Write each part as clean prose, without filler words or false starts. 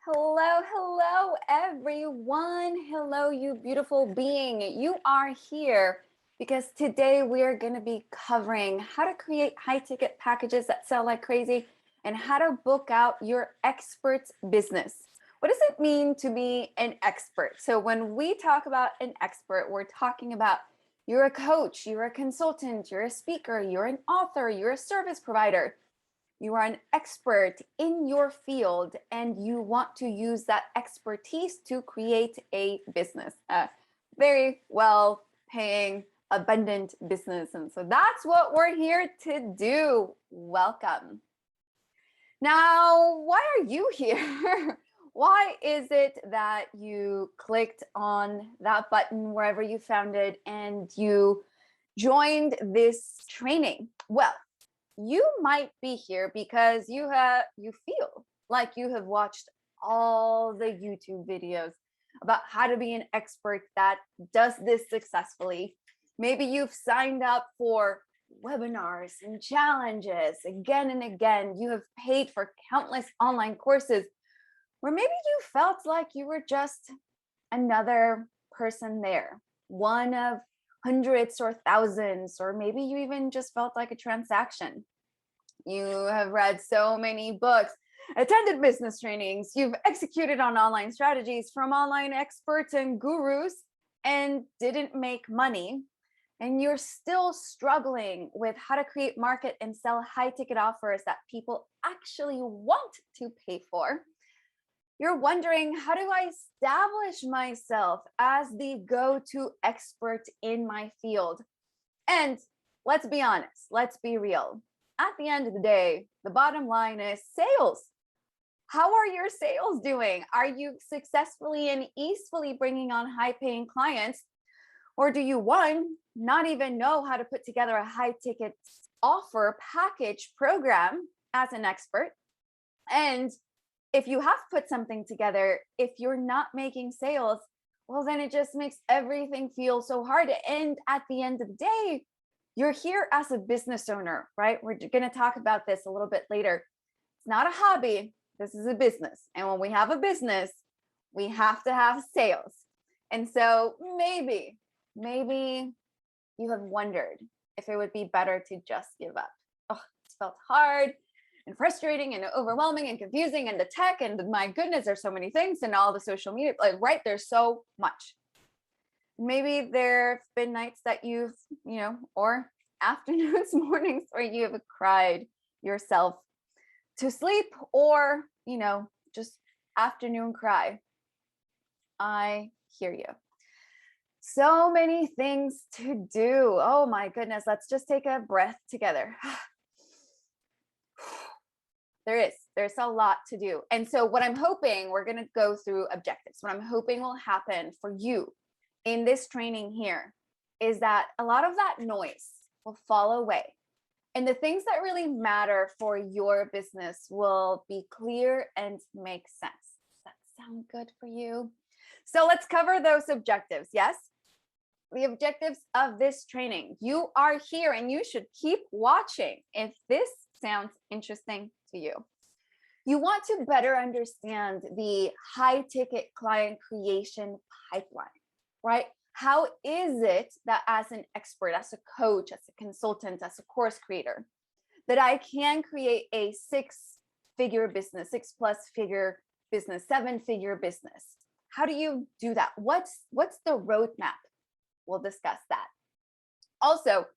Hello, everyone. Hello, you beautiful being. You are here because today we are going to be covering how to create high ticket packages that sell like crazy and how to book out your expert business. What does it mean to be an expert? So when we talk about an expert, we're talking about you're a coach, you're a consultant, you're a speaker, you're an author, you're a service provider. You are an expert in your field and you want to use that expertise to create a business, a very well paying, abundant business. And so that's what we're here to do. Welcome. Now, why are you here? Why is it that you clicked on that button wherever you found it and you joined this training? Well, you might be here because you feel like you have watched all the YouTube videos about how to be an expert that does this successfully. Maybe you've signed up for webinars and challenges again and again. You have paid for countless online courses, or maybe you felt like you were just another person there, one of hundreds or thousands, or maybe you even just felt like a transaction. You have read so many books, attended business trainings, you've executed on online strategies from online experts and gurus and didn't make money. And you're still struggling with how to create, market, and sell high ticket offers that people actually want to pay for. You're wondering, how do I establish myself as the go-to expert in my field? And let's be honest, let's be real. At the end of the day, the bottom line is sales. How are your sales doing? Are you successfully and easily bringing on high-paying clients? Or do you, one, not even know how to put together a high-ticket offer package program as an expert? And if you have put something together, if you're not making sales, well, then it just makes everything feel so hard. And at the end of the day, you're here as a business owner, right? We're going to talk about this a little bit later. It's not a hobby. This is a business. And when we have a business, we have to have sales. And so maybe you have wondered if it would be better to just give up. Oh, it's felt hard and frustrating and overwhelming and confusing, and the tech, and my goodness, there's so many things, and all the social media, like, right, there's so much. Maybe there've been nights that you've, or afternoons, mornings where you have cried yourself to sleep, or, just afternoon cry. I hear you. So many things to do. Oh my goodness. Let's just take a breath together. There's a lot to do. And so what I'm hoping, we're going to go through objectives. What I'm hoping will happen for you in this training here is that a lot of that noise will fall away. And the things that really matter for your business will be clear and make sense. Does that sound good for you? So let's cover those objectives. Yes? The objectives of this training. You are here and you should keep watching if this sounds interesting to you. You want to better understand the high ticket client creation pipeline, right? How is it that as an expert, as a coach, as a consultant, as a course creator, that I can create a 6-figure business, 6+ figure business, 7-figure business? How do you do that? What's the roadmap? We'll discuss that. Also,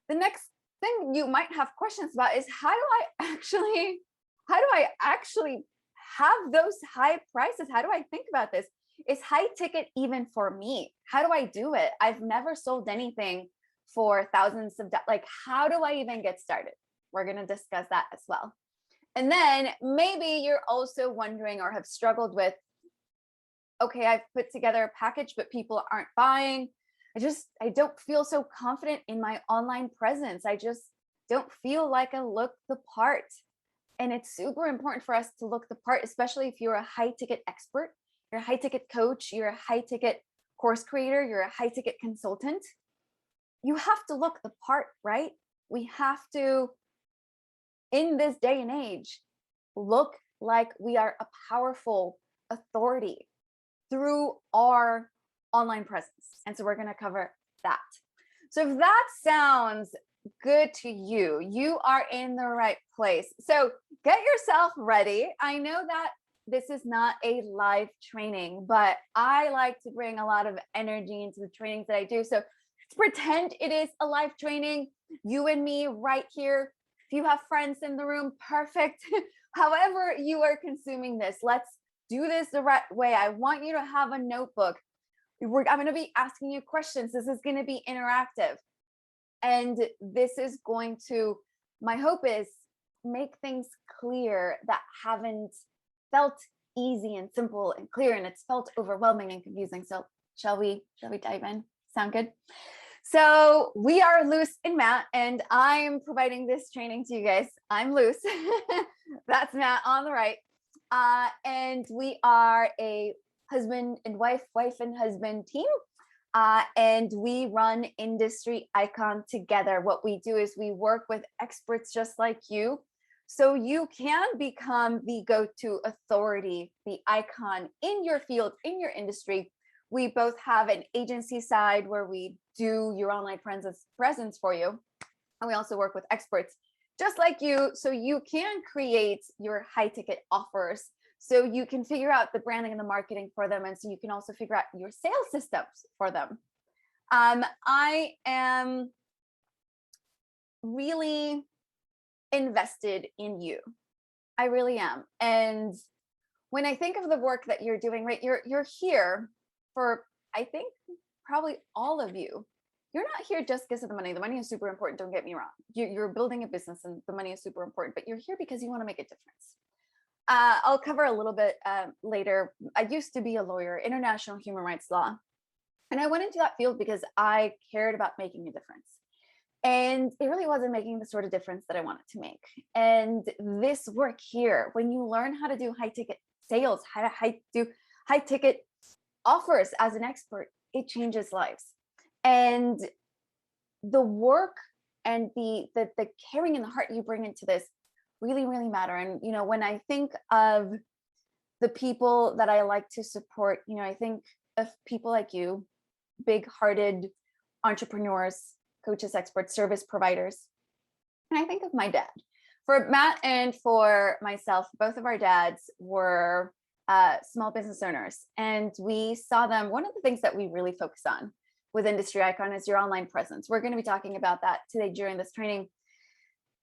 the next thing you might have questions about is how do I actually have those high prices? How do I think about this? Is high ticket even for me? How do I do it? I've never sold anything for thousands of dollars. Like, how do I even get started? We're going to discuss that as well. And then maybe you're also wondering or have struggled with, okay, I've put together a package, but people aren't buying. I don't feel so confident in my online presence. I just don't feel like I look the part. And it's super important for us to look the part, especially if you're a high ticket expert, you're a high ticket coach, you're a high ticket course creator, you're a high ticket consultant. You have to look the part, right? We have to, in this day and age, look like we are a powerful, authority through our online presence. And so we're going to cover that. So if that sounds good to you, you are in the right place. So get yourself ready. I know that this is not a live training, but I like to bring a lot of energy into the trainings that I do. So let's pretend it is a live training, you and me right here. If you have friends in the room, perfect. However you are consuming this, let's do this the right way. I want you to have a notebook. I'm going to be asking you questions. This is going to be interactive. And this is going to, my hope is, make things clear that haven't felt easy and simple and clear, and it's felt overwhelming and confusing. So shall we dive in? Sound good? So we are Luce and Matt, and I'm providing this training to you guys. I'm Luce. That's Matt on the right. And we are a husband and wife and husband team. And we run Industry Icon together. What we do is we work with experts just like you, so you can become the go-to authority, the icon in your field, in your industry. We both have an agency side where we do your online presence for you. And we also work with experts just like you, so you can create your high ticket offers. So you can figure out the branding and the marketing for them. And so you can also figure out your sales systems for them. I am really invested in you. I really am. And when I think of the work that you're doing, right, you're here for, I think, probably all of you. You're not here just because of the money. The money is super important. Don't get me wrong. You're building a business and the money is super important, but you're here because you want to make a difference. I'll cover a little bit later. I used to be a lawyer, international human rights law. And I went into that field because I cared about making a difference. And it really wasn't making the sort of difference that I wanted to make. And this work here, when you learn how to do high ticket sales, how to do high ticket offers as an expert, it changes lives. And the work and the caring and the heart you bring into this really, really matter. And, you know, when I think of the people that I like to support, you know, I think of people like you, big-hearted entrepreneurs, coaches, experts, service providers. And I think of my dad. For Matt and for myself, both of our dads were small business owners. And we saw them, one of the things that we really focus on with Industry Icon is your online presence. We're going to be talking about that today during this training.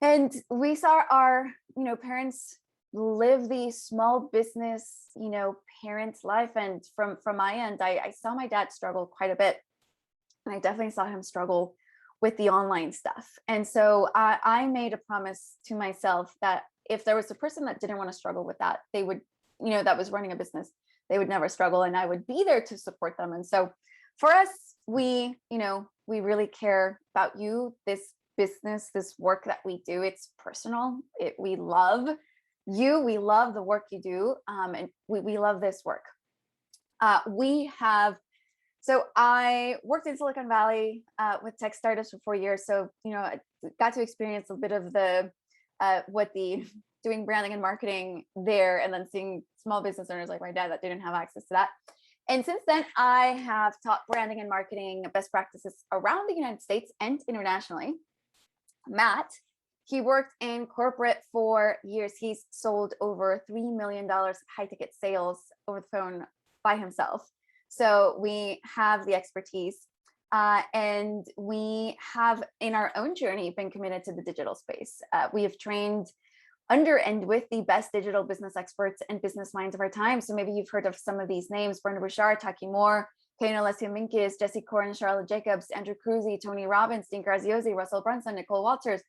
And we saw our, you know, parents live the small business, you know, parents' life. And from my end, I saw my dad struggle quite a bit. And I definitely saw him struggle with the online stuff. And so I made a promise to myself that if there was a person that didn't want to struggle with that, they would, you know, that was running a business, they would never struggle, and I would be there to support them. And so for us, we, you know, we really care about you, this business, this work that we do. It's personal. We love you. We love the work you do. And we love this work. So I worked in Silicon Valley with tech startups for 4 years. So, you know, I got to experience a bit of the doing branding and marketing there, and then seeing small business owners like my dad that didn't have access to that. And since then, I have taught branding and marketing best practices around the United States and internationally. Matt, he worked in corporate for years. He's sold over $3 million high ticket sales over the phone by himself. So we have the expertise, and we have in our own journey been committed to the digital space. We have trained under and with the best digital business experts and business minds of our time. So maybe you've heard of some of these names: Brenda Bouchard, Taki Moore, Kano Alessia Minkis, Jesse Corn, Charlotte Jacobs, Andrew Cruzy, Tony Robbins, Dean Graziosi, Russell Brunson, Nicole Walters,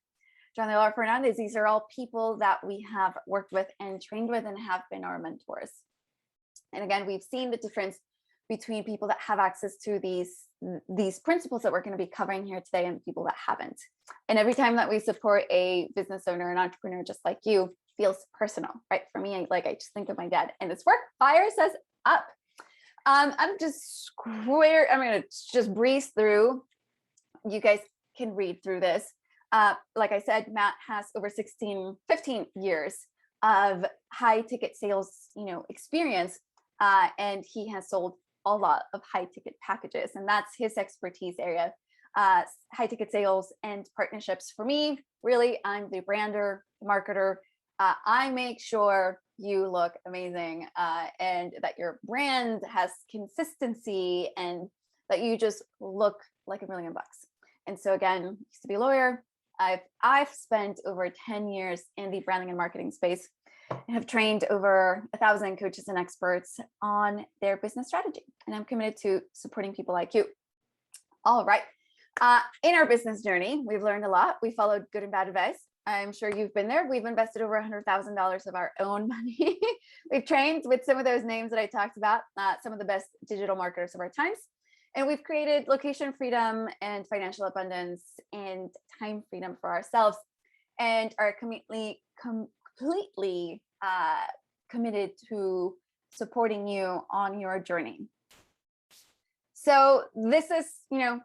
John Lelar Fernandez. These are all people that we have worked with and trained with and have been our mentors. And again, we've seen the difference between people that have access to these principles that we're going to be covering here today and people that haven't. And every time that we support a business owner, an entrepreneur just like you, feels personal, right? For me, I just think of my dad, and this work fires us up. I'm going to just breeze through. You guys can read through this. Like I said, Matt has over 15 years of high ticket sales, experience. and he has sold a lot of high ticket packages, and that's his expertise area. High ticket sales and partnerships. For me, really, I'm the brander, marketer. I make sure you look amazing, and that your brand has consistency, and that you just look like $1 million. And so again, used to be a lawyer. I've spent over 10 years in the branding and marketing space, and have trained over 1,000 coaches and experts on their business strategy. And I'm committed to supporting people like you. All right. In our business journey, we've learned a lot. We followed good and bad advice. I'm sure you've been there. We've invested over $100,000 of our own money. We've trained with some of those names that I talked about, some of the best digital marketers of our times. And we've created location freedom and financial abundance and time freedom for ourselves, and are completely committed to supporting you on your journey. So this is,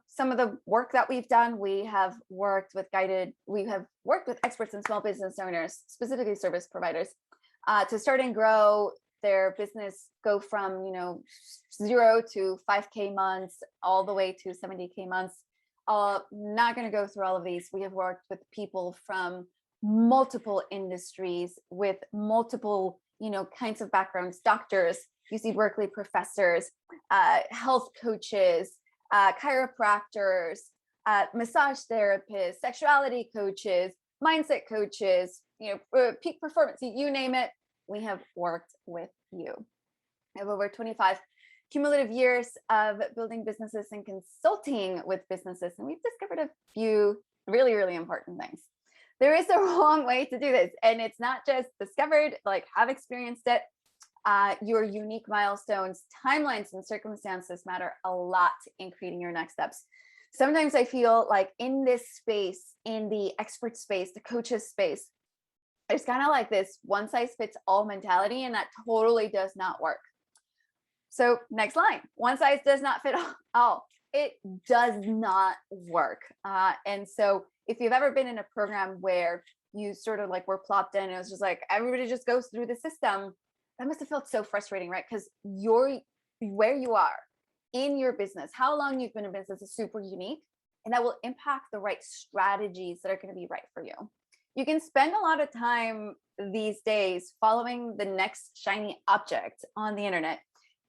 some of the work that we've done. We have worked with experts and small business owners, specifically service providers, to start and grow their business, go from, 0 to 5K months, all the way to 70K months. Not going to go through all of these. We have worked with people from multiple industries with multiple, kinds of backgrounds, doctors, UC Berkeley professors, health coaches, chiropractors, massage therapists, sexuality coaches, mindset coaches, peak performance, you name it, we have worked with you. I have over 25 cumulative years of building businesses and consulting with businesses, and we've discovered a few really, really important things. There is a wrong way to do this, and it's not just discovered, have experienced it. Your unique milestones, timelines, and circumstances matter a lot in creating your next steps. Sometimes I feel like in this space, in the expert space, the coaches space, there's kind of like this one size fits all mentality, and that totally does not work. So next line, one size does not fit all. It does not work. And so if you've ever been in a program where you sort of were plopped in, and it was just everybody just goes through the system, that must have felt so frustrating, right? Because where you are in your business, how long you've been in business is super unique, and that will impact the right strategies that are going to be right for you. You can spend a lot of time these days following the next shiny object on the internet.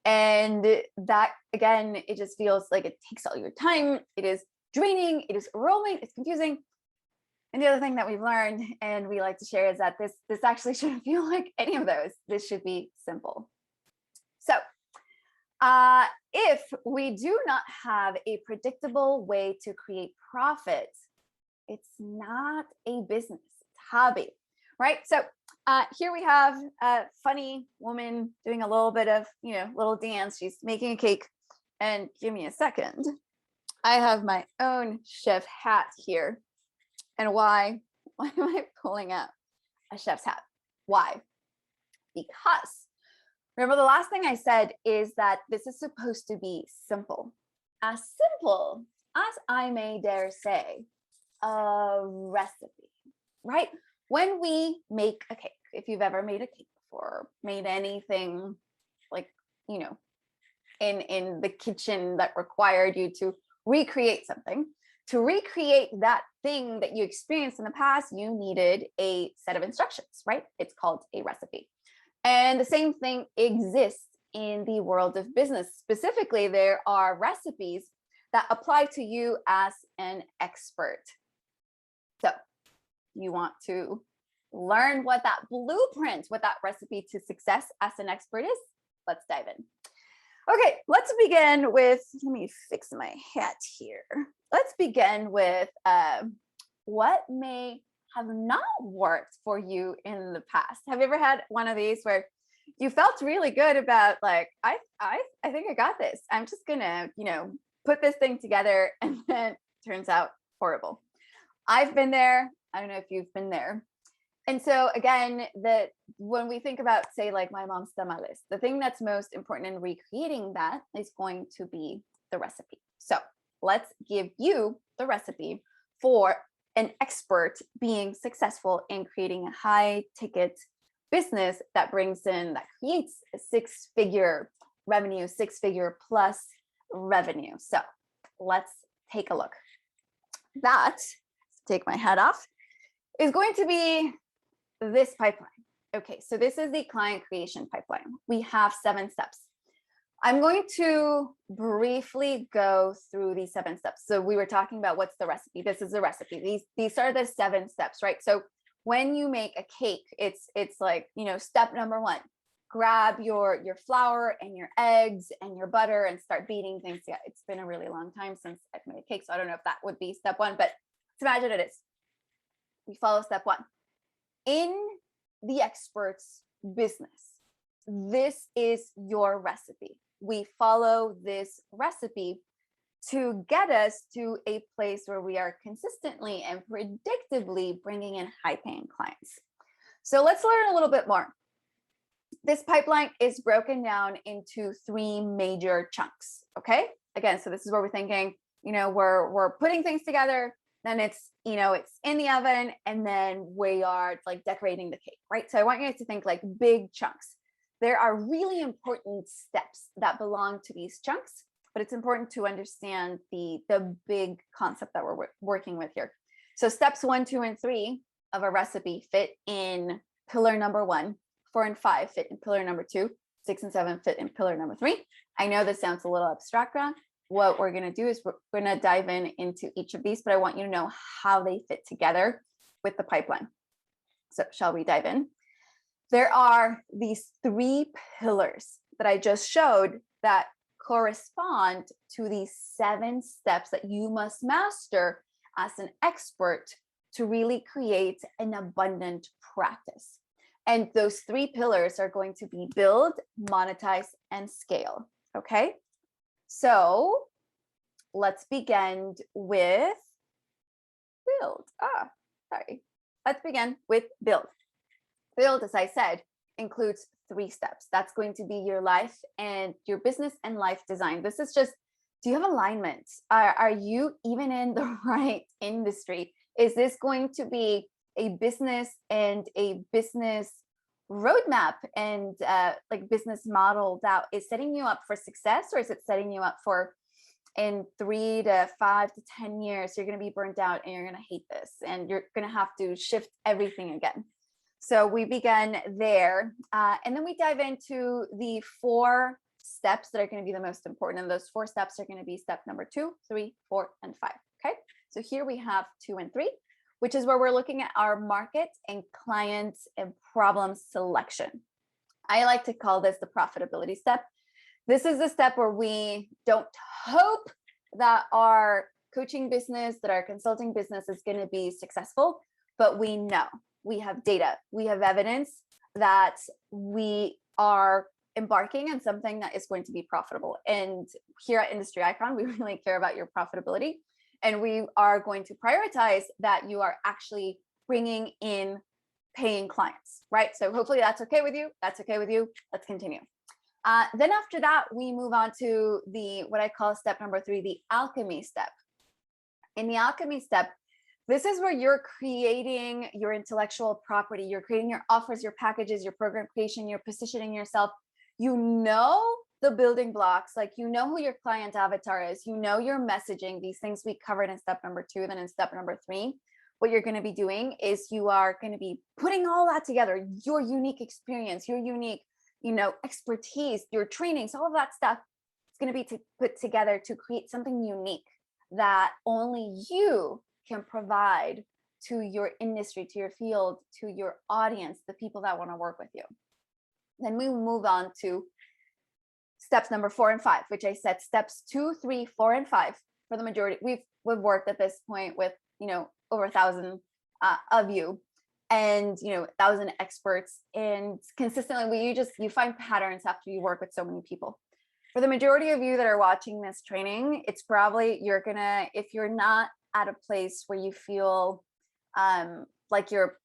And that, again, it just feels like it takes all your time. It is draining, it is overwhelming, it's confusing. And the other thing that we've learned, and we like to share, is that this actually shouldn't feel like any of those. This should be simple. So if we do not have a predictable way to create profit, it's not a business, it's a hobby, right? So here we have a funny woman doing a little bit of, little dance. She's making a cake. And give me a second. I have my own chef hat here. And why am I pulling out a chef's hat? Why? Because remember, the last thing I said is that this is supposed to be simple as I may dare say, a recipe, right? When we make a cake, if you've ever made a cake before, made anything in the kitchen that required you to recreate something, to recreate that thing that you experienced in the past, you needed a set of instructions, right? It's called a recipe. And the same thing exists in the world of business. Specifically, there are recipes that apply to you as an expert. So you want to learn what that blueprint, what that recipe to success as an expert is? Let's dive in. Okay, let's begin with, let me fix my hat here. Let's begin with what may have not worked for you in the past. Have you ever had one of these where you felt really good about I think I got this. I'm just gonna, put this thing together, and then it turns out horrible. I've been there. I don't know if you've been there. And so again, when we think about, say, my mom's tamales, the thing that's most important in recreating that is going to be the recipe. So let's give you the recipe for an expert being successful in creating a high ticket business that creates a six-figure revenue, six-figure plus revenue. So let's take a look. That, take my hat off, is going to be this pipeline. Okay, so this is the client creation pipeline. We have 7 steps. I'm going to briefly go through these 7 steps. So we were talking about what's the recipe. This is the recipe. These are the 7 steps, right? So when you make a cake, it's like, step number 1, grab your flour and your eggs and your butter and start beating things together. It's been a really long time since I've made a cake, so I don't know if that would be step 1, but let's imagine it is. We follow step 1. In the expert's business, this is your recipe. We follow this recipe to get us to a place where we are consistently and predictably bringing in high-paying clients. So let's learn a little bit more. This pipeline is broken down into 3 major chunks, okay? Again, so this is where we're thinking, we're putting things together, then it's in the oven, and then we are like decorating the cake, right? So I want you guys to think like big chunks. There are really important steps that belong to these chunks, but it's important to understand the big concept that we're working with here. So steps 1, 2, and 3 of a recipe fit in pillar number 1, 4 and 5 fit in pillar number 2, 6 and 7 fit in pillar number 3. I know this sounds a little abstract. What we're going to do is we're going to dive into each of these, but I want you to know how they fit together with the pipeline. So shall we dive in? There are these 3 pillars that I just showed that correspond to these 7 steps that you must master as an expert to really create an abundant practice. And those 3 pillars are going to be build, monetize, and scale. Okay, so let's begin with build. Let's begin with build. Build, as I said, includes 3 steps. That's going to be your life and your business and life design. This is just, do you have alignment? Are you even in the right industry? Is this going to be a business and a business roadmap and like business model that is setting you up for success, or is it setting you up for in 3 to 5 to 10 years, you're going to be burnt out and you're going to hate this and you're going to have to shift everything again? So we begin there, and then we dive into the 4 steps that are going to be the most important. And those 4 steps are going to be step number 2, 3, 4, and 5. Okay, so here we have 2 and 3, which is where we're looking at our market and clients and problem selection. I like to call this the profitability step. This is the step where we don't hope that our coaching business, that our consulting business is going to be successful, but we know, we have data, we have evidence that we are embarking on something that is going to be profitable. And here at Industry Icon, we really care about your profitability. And we are going to prioritize that you are actually bringing in paying clients, right? So hopefully that's okay with you. That's okay with you. Let's continue. Then after that, we move on to what I call step number 3, the alchemy step. In the alchemy step, this is where you're creating your intellectual property. You're creating your offers, your packages, your program creation, you're positioning yourself. You know the building blocks, like you know who your client avatar is, you know your messaging, these things we covered in step number 2. Then in step number 3, what you're going to be doing is you are going to be putting all that together, your unique experience, your unique, expertise, your trainings, all of that stuff is going to be put together to create something unique that only you can provide to your industry, to your field, to your audience, the people that want to work with you. Then we move on to steps number 4 and 5, which I said steps 2, 3, 4, and 5 for the majority. We've worked at this point with, over 1,000 of you and, 1,000 experts, and consistently you find patterns after you work with so many people. For the majority of you that are watching this training, it's probably if you're not at a place where you feel like you're,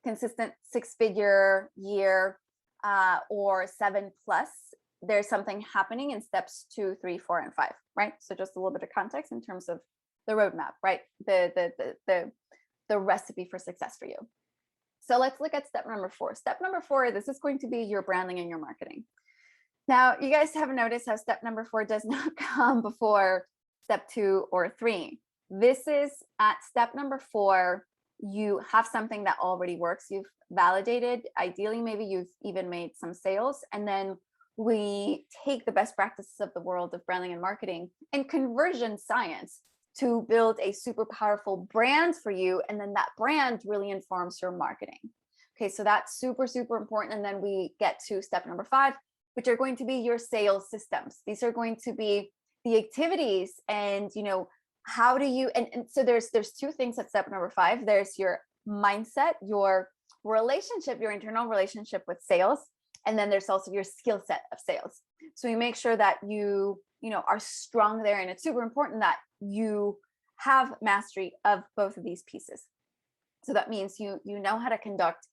consistent 6-figure year or 7+, there's something happening in steps 2, 3, 4, and 5, right? So just a little bit of context in terms of the roadmap, right? The recipe for success for you. So let's look at step number 4. Step number 4, this is going to be your branding and your marketing. Now, you guys have noticed how step number 4 does not come before step 2 or 3. This is at step number 4, you have something that already works. You've validated, ideally, maybe you've even made some sales. And then we take the best practices of the world of branding and marketing and conversion science to build a super powerful brand for you. And then that brand really informs your marketing. Okay, so that's super, super important. And then we get to step number 5, which are going to be your sales systems. These are going to be the activities and, how do you, and so there's 2 things at step number 5. There's your mindset, your relationship, your internal relationship with sales. And then there's also your skill set of sales. So you make sure that you are strong there. And it's super important that you have mastery of both of these pieces. So that means you know how to conduct,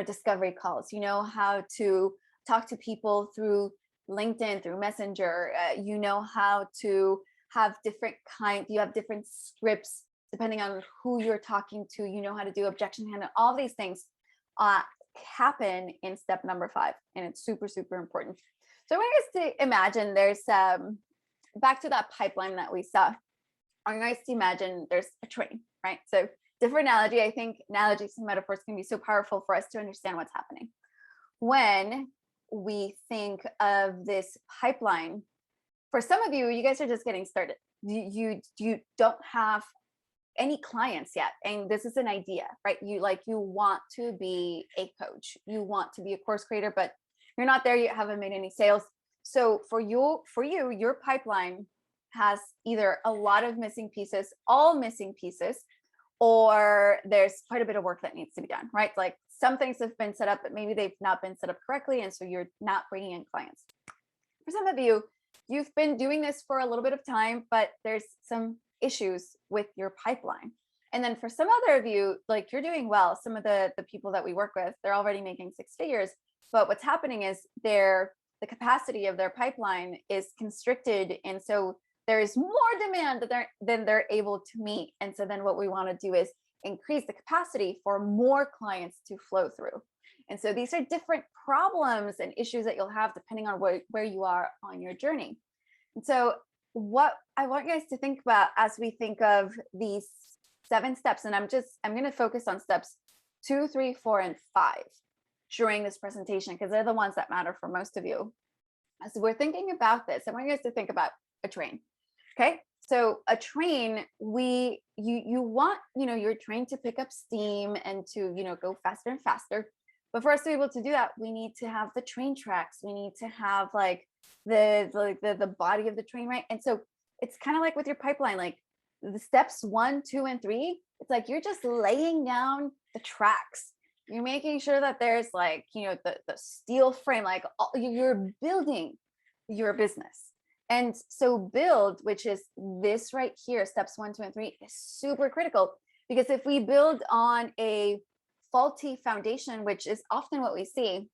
discovery calls, you know how to talk to people through LinkedIn, through Messenger, you know how to have you have different scripts depending on who you're talking to, you know how to do objection handling. All these things happen in step number 5, and it's super, super important. So I want you guys to imagine there's back to that pipeline that we saw. I want you guys to imagine there's a train, right? So different analogy. I think analogies and metaphors can be so powerful for us to understand what's happening. When we think of this pipeline, for some of you, you guys are just getting started. You don't have any clients yet, and this is an idea, right? You want to be a coach, you want to be a course creator, but you're not there yet, haven't made any sales. So for you, your pipeline has either a lot of missing pieces, all missing pieces, or there's quite a bit of work that needs to be done, right? Like some things have been set up, but maybe they've not been set up correctly, and so you're not bringing in clients. For some of you, you've been doing this for a little bit of time, but there's some issues with your pipeline. And then for some other of you, like you're doing well. Some of the people that we work with, they're already making 6 figures, but what's happening is the capacity of their pipeline is constricted. And so there is more demand than they're able to meet. And so then what we want to do is increase the capacity for more clients to flow through. And so these are different problems and issues that you'll have depending on where you are on your journey. And so what I want you guys to think about as we think of these 7 steps, and I'm going to focus on steps 2, 3, 4, and 5 during this presentation, because they're the ones that matter for most of you. As we're thinking about this, I want you guys to think about a train. Okay. So a train, you want, your train to pick up steam and to, go faster and faster. But for us to be able to do that, we need to have the train tracks. We need to have like the body of the train, right? And so it's kind of like with your pipeline, like the steps 1, 2, and 3. It's like you're just laying down the tracks. You're making sure that there's like, the steel frame, like you're building your business. And so build, which is this right here, steps 1, 2, and 3, is super critical, because if we build on a faulty foundation, which is often what we see,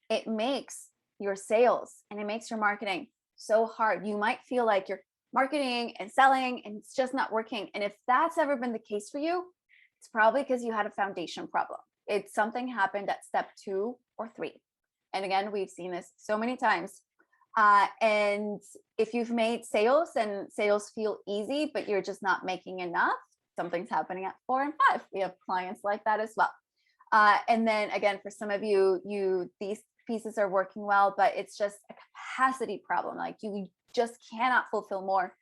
it makes your sales and it makes your marketing so hard. You might feel like you're marketing and selling and it's just not working. And if that's ever been the case for you, it's probably because you had a foundation problem. It's something happened at step 2 or 3. And again, we've seen this so many times. And if you've made sales and sales feel easy, but you're just not making enough, something's happening at 4 and 5. We have clients like that as well. And then again, for some of you, these pieces are working well, but it's just a capacity problem. Like you just cannot fulfill more.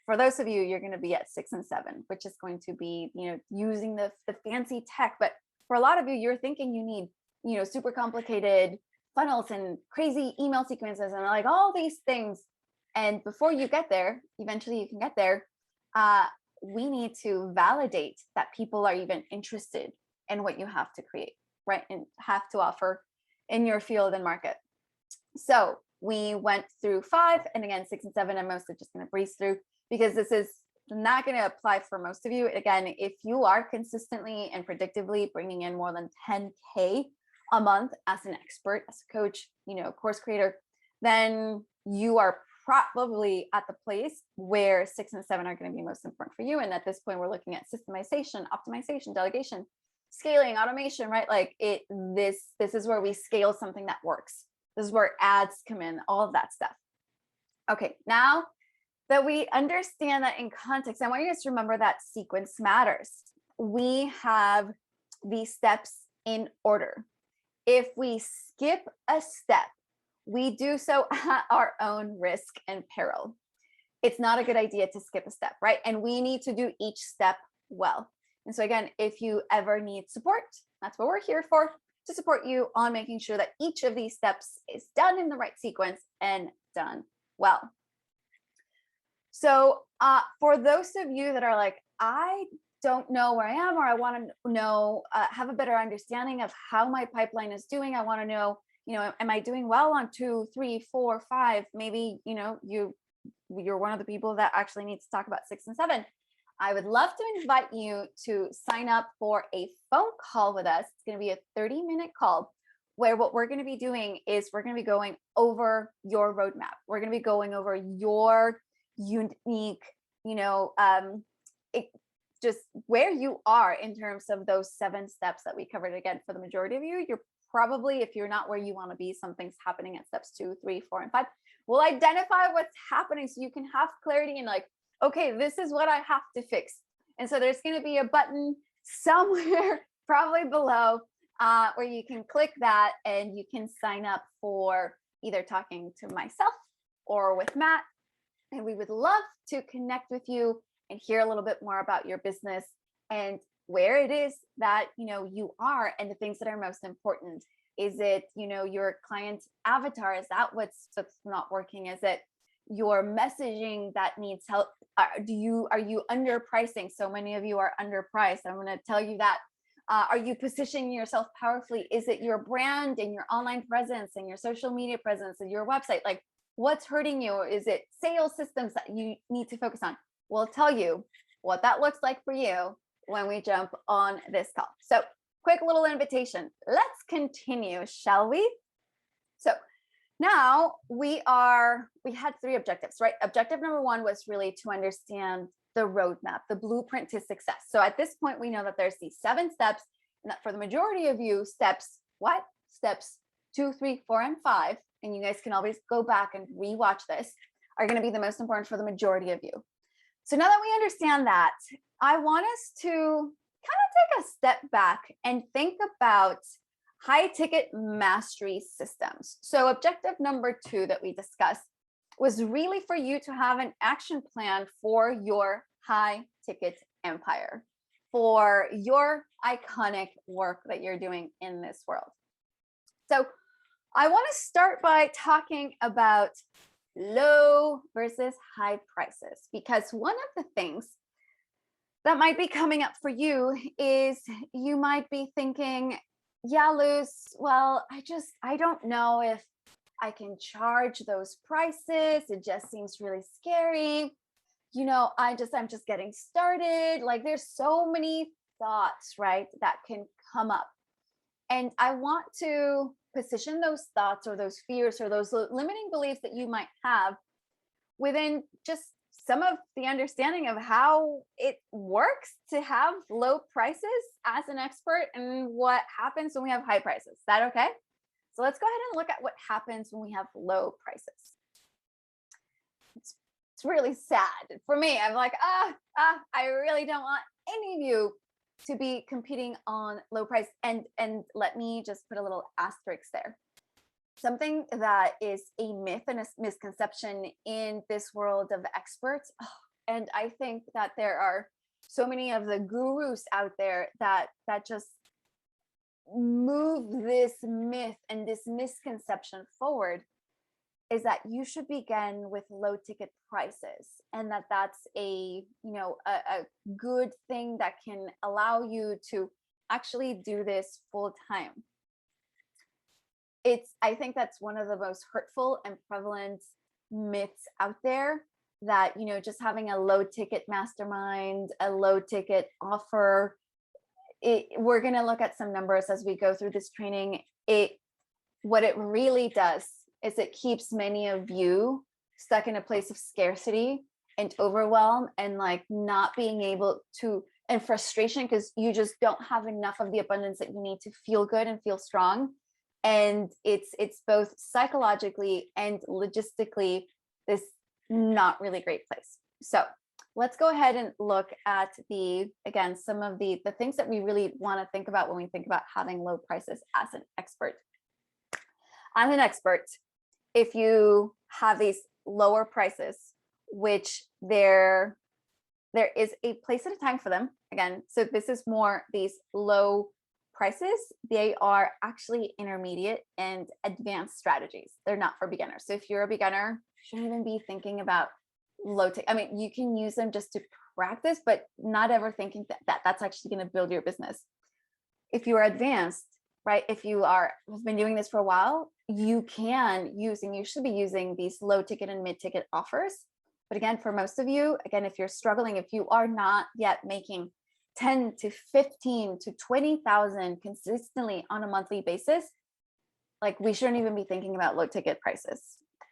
For those of you, you're going to be at 6 and 7, which is going to be, using the fancy tech. But for a lot of you, you're thinking you need, super complicated funnels and crazy email sequences and like all these things. And before you get there, eventually you can get there. We need to validate that people are even interested in what you have to create, right? And have to offer in your field and market. So we went through 5, and again, 6 and 7, I'm mostly just going to breeze through because this is not going to apply for most of you. Again, if you are consistently and predictably bringing in more than 10K a month as an expert, as a coach, course creator, then you are probably at the place where 6 and 7 are going to be most important for you. And at this point, we're looking at systemization, optimization, delegation. scaling, automation, right? Like this is where we scale something that works. This is where ads come in, all of that stuff. Okay, now that we understand that in context, I want you guys to remember that sequence matters. We have these steps in order. If we skip a step, we do so at our own risk and peril. It's not a good idea to skip a step, right? And we need to do each step well. And so again, if you ever need support, that's what we're here for, to support you on making sure that each of these steps is done in the right sequence and done well. So for those of you that are like, I don't know where I am, or I want to know, have a better understanding of how my pipeline is doing. I want to know, am I doing well on 2, 3, 4, 5? Maybe, you're one of the people that actually needs to talk about 6 and 7. I would love to invite you to sign up for a phone call with us. It's going to be a 30-minute call where what we're going to be doing is we're going to be going over your roadmap. We're going to be going over your unique, just where you are in terms of those 7 steps that we covered. Again, for the majority of you, you're probably, if you're not where you want to be, something's happening at steps 2, 3, 4, and 5. We'll identify what's happening so you can have clarity and like, okay, this is what I have to fix. And so there's going to be a button somewhere probably below where you can click that and you can sign up for either talking to myself or with Matt. And we would love to connect with you and hear a little bit more about your business and where it is that you are and the things that are most important. Is it your client avatar? Is that what's not working? Is it your messaging that needs help? Are you underpricing? So many of you are underpriced. I'm going to tell you that. Are you positioning yourself powerfully? Is it your brand and your online presence and your social media presence and your website? Like, what's hurting you? Is it sales systems that you need to focus on? We'll tell you what that looks like for you when we jump on this call. So quick little invitation. Let's continue, shall we? So now we had 3 objectives, right? Objective number 1 was really to understand the roadmap, the blueprint to success. So at this point, we know that there's these 7 steps, and that for the majority of you, steps 2, 3, 4, and 5, and you guys can always go back and rewatch this, are going to be the most important for the majority of you. So now that we understand that, I want us to kind of take a step back and think about high ticket mastery systems. So objective number 2 that we discussed was really for you to have an action plan for your high ticket empire, for your iconic work that you're doing in this world. So I want to start by talking about low versus high prices, because one of the things that might be coming up for you is you might be thinking, yeah, Luz, well, I don't know if I can charge those prices. It just seems really scary. I'm just getting started. Like, there's so many thoughts, right, that can come up. And I want to position those thoughts or those fears or those limiting beliefs that you might have within just some of the understanding of how it works to have low prices as an expert and what happens when we have high prices. Is that okay? So let's go ahead and look at what happens when we have low prices. It's really sad for me. I'm like, I really don't want any of you to be competing on low price. And let me just put a little asterisk there. Something that is a myth and a misconception in this world of experts. And I think that there are so many of the gurus out there that just move this myth and this misconception forward, is that you should begin with low ticket prices, and that's a good thing that can allow you to actually do this full time. I think that's one of the most hurtful and prevalent myths out there, that just having a low ticket mastermind, a low ticket offer, we're going to look at some numbers as we go through this training. What it really does is it keeps many of you stuck in a place of scarcity and overwhelm and like not being able to and frustration because you just don't have enough of the abundance that you need to feel good and feel strong. And it's both psychologically and logistically this not really great place. So let's go ahead and look at again, some of the things that we really want to think about when we think about having low prices as an expert. As an expert, if you have these lower prices, which there is a place and a time for them, again, so this is more these low prices, they are actually intermediate and advanced strategies. They're not for beginners. So if you're a beginner, you shouldn't even be thinking about low ticket. I mean, you can use them just to practice, but not ever thinking that that's actually going to build your business. If you are advanced, right? If you have been doing this for a while, you can use, and you should be using these low ticket and mid ticket offers. But again, for most of you, again, if you're struggling, if you are not yet making 10 to 15 to 20,000 consistently on a monthly basis, like we shouldn't even be thinking about low ticket prices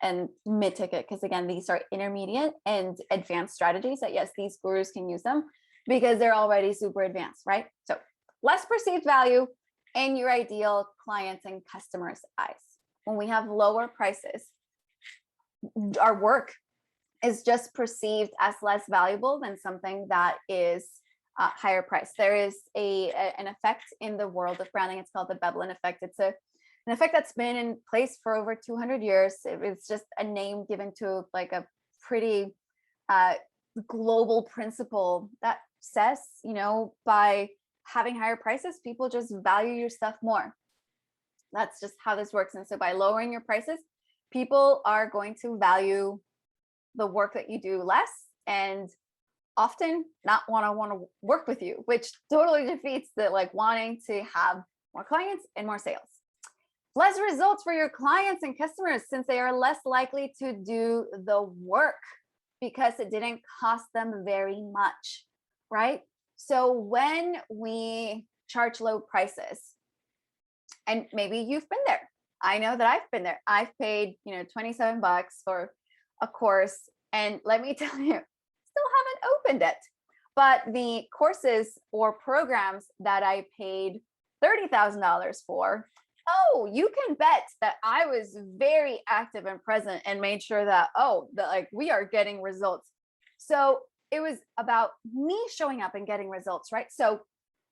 and mid ticket, because again, these are intermediate and advanced strategies that yes, these gurus can use them because they're already super advanced, right? So less perceived value in your ideal clients and customers' eyes. When we have lower prices, our work is just perceived as less valuable than something that is higher price. There is an effect in the world of branding. It's called the Bevel and Effect. It's an effect that's been in place for over 200 years. It's just a name given to like a pretty global principle that says, you know, by having higher prices, people just value your stuff more. That's just how this works. And so by lowering your prices, people are going to value the work that you do less and often not want to work with you, which totally defeats the like wanting to have more clients and more sales. Less results for your clients and customers since they are less likely to do the work because it didn't cost them very much, right? So when we charge low prices, and maybe you've been there. I know that I've been there. I've paid, you know, $27 for a course, and let me tell you, still haven't opened it. But the courses or programs that I paid $30,000 for, oh, you can bet that I was very active and present and made sure that, like we are getting results. So it was about me showing up and getting results, right? So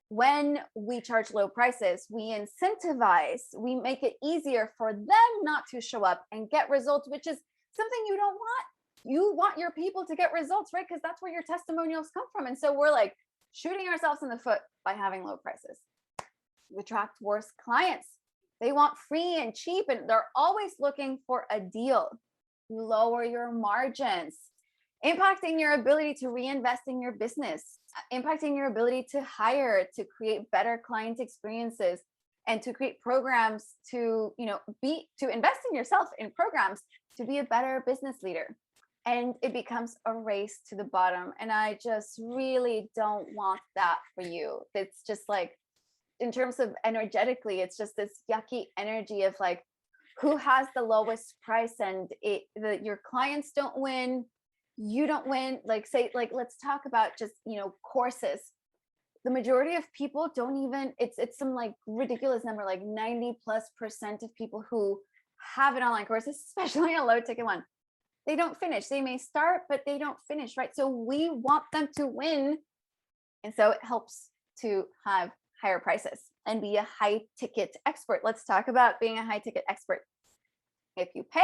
when we charge low prices, we incentivize, we make it easier for them not to show up and get results, which is something you don't want. You want your people to get results, right? Because that's where your testimonials come from. And so we're like shooting ourselves in the foot by having low prices. You attract worse clients. They want free and cheap, and they're always looking for a deal. You lower your margins, impacting your ability to reinvest in your business, impacting your ability to hire, to create better client experiences, and to create programs to, to invest in yourself in programs to be a better business leader. And it becomes a race to the bottom. And I just really don't want that for you. It's just like, in terms of energetically, it's just this yucky energy of like, who has the lowest price, and your clients don't win, you don't win. Like let's talk about just, courses. The majority of people don't even, it's some like ridiculous number, like 90+% of people who have an online course, especially a low ticket one, they don't finish. They may start, but they don't finish, right? So we want them to win. And so it helps to have higher prices and be a high ticket expert. Let's talk about being a high ticket expert. If you pay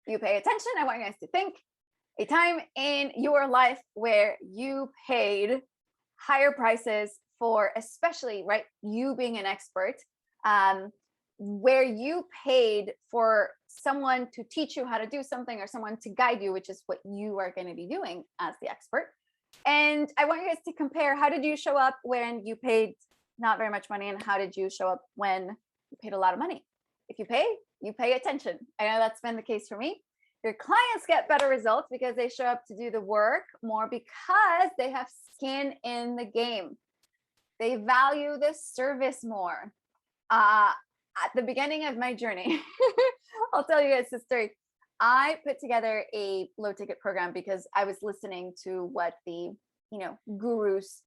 attention. I want you guys to think a time in your life where you paid higher prices for, especially, right, you being an expert, where you paid for someone to teach you how to do something or someone to guide you, which is what you are going to be doing as the expert. And I want you guys to compare, how did you show up when you paid not very much money, and how did you show up when you paid a lot of money? If you pay attention. I know that's been the case for me. Your clients get better results because they show up to do the work more because they have skin in the game. They value the service more. At the beginning of my journey, I'll tell you guys this story. I put together a low ticket program because I was listening to what the gurus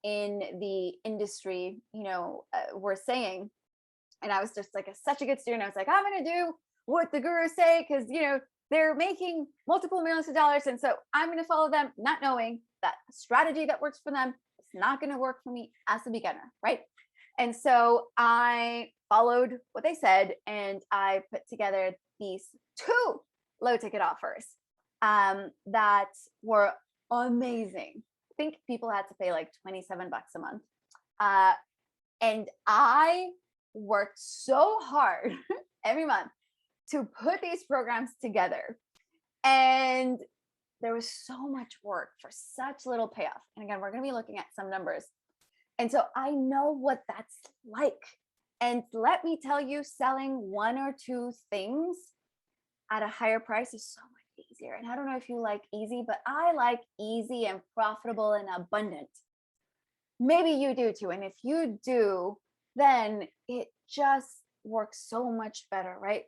in the industry, were saying. And I was just like such a good student. I was like, I'm going to do what the gurus say because, they're making multiple millions of dollars. And so I'm going to follow them, not knowing that a strategy that works for them is not going to work for me as a beginner. Right. And so I followed what they said and I put together these 2 low ticket offers that were amazing. I think people had to pay like $27 a month. And I worked so hard every month to put these programs together. And there was so much work for such little payoff. And again, we're going to be looking at some numbers. And so I know what that's like. And let me tell you, selling 1 or 2 things at a higher price is so much easier. And I don't know if you like easy, but I like easy and profitable and abundant. Maybe you do too. And if you do, then it just works so much better, right?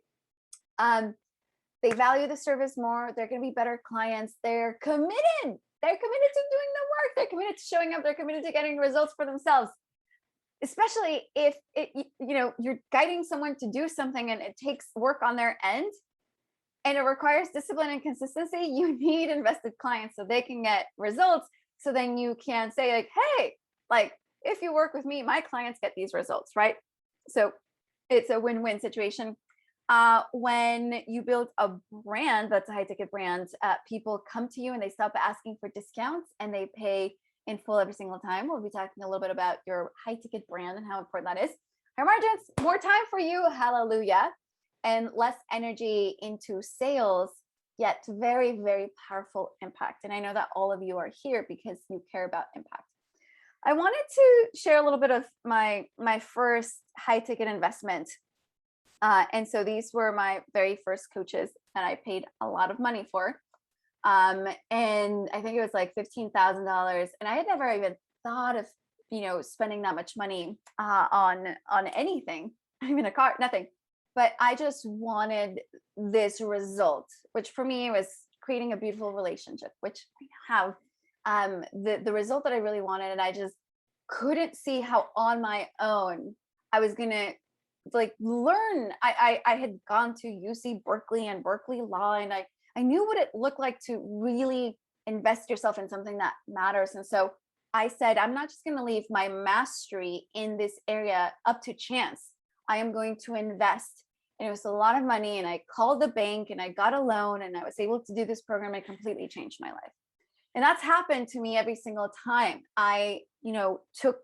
They value the service more. They're going to be better clients. They're committed. They're committed to doing the work. They're committed to showing up. They're committed to getting results for themselves. Especially if you're guiding someone to do something and it takes work on their end and it requires discipline and consistency, you need invested clients so they can get results. So then you can say like, hey, like if you work with me, my clients get these results, right? So it's a win-win situation. When you build a brand that's a high ticket brand, people come to you and they stop asking for discounts and they pay in full every single time. We'll be talking a little bit about your high ticket brand and how important that is. Higher margins, more time for you, hallelujah, and less energy into sales, yet very, very powerful impact. And I know that all of you are here because you care about impact. I wanted to share a little bit of my first high ticket investment. And so these were my very first coaches that I paid a lot of money for. And I think it was like $15,000. And I had never even thought of, spending that much money on anything, even a car, nothing. But I just wanted this result, which for me was creating a beautiful relationship, which I have. The result that I really wanted, and I just couldn't see how on my own I was gonna learn. I had gone to UC Berkeley and Berkeley Law, and I knew what it looked like to really invest yourself in something that matters. And so I said, I'm not just going to leave my mastery in this area up to chance. I am going to invest. And it was a lot of money. And I called the bank and I got a loan and I was able to do this program. It completely changed my life. And that's happened to me every single time I, took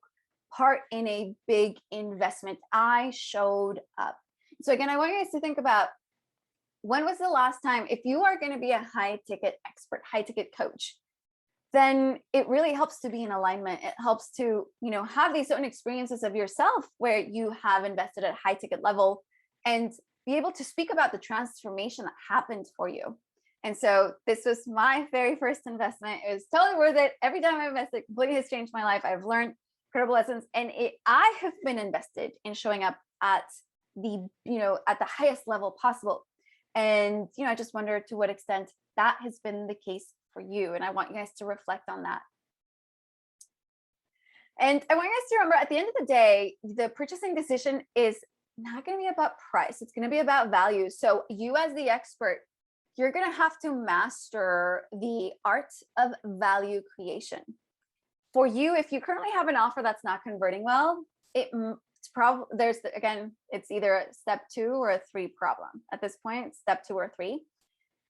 part in a big investment. I showed up. So again, I want you guys to think about, when was the last time, if you are going to be a high ticket expert, high ticket coach, then it really helps to be in alignment. It helps to, have these own experiences of yourself where you have invested at a high ticket level and be able to speak about the transformation that happened for you. And so this was my very first investment. It was totally worth it. Every time I invested, completely has changed my life. I've learned incredible lessons, and I have been invested in showing up at the highest level possible. And, I just wonder to what extent that has been the case for you. And I want you guys to reflect on that. And I want you guys to remember, at the end of the day, the purchasing decision is not going to be about price. It's going to be about value. So you as the expert, you're going to have to master the art of value creation. For you, if you currently have an offer that's not converting well, it's probably, it's either a step 2 or a 3 problem. At this point, step 2 or 3.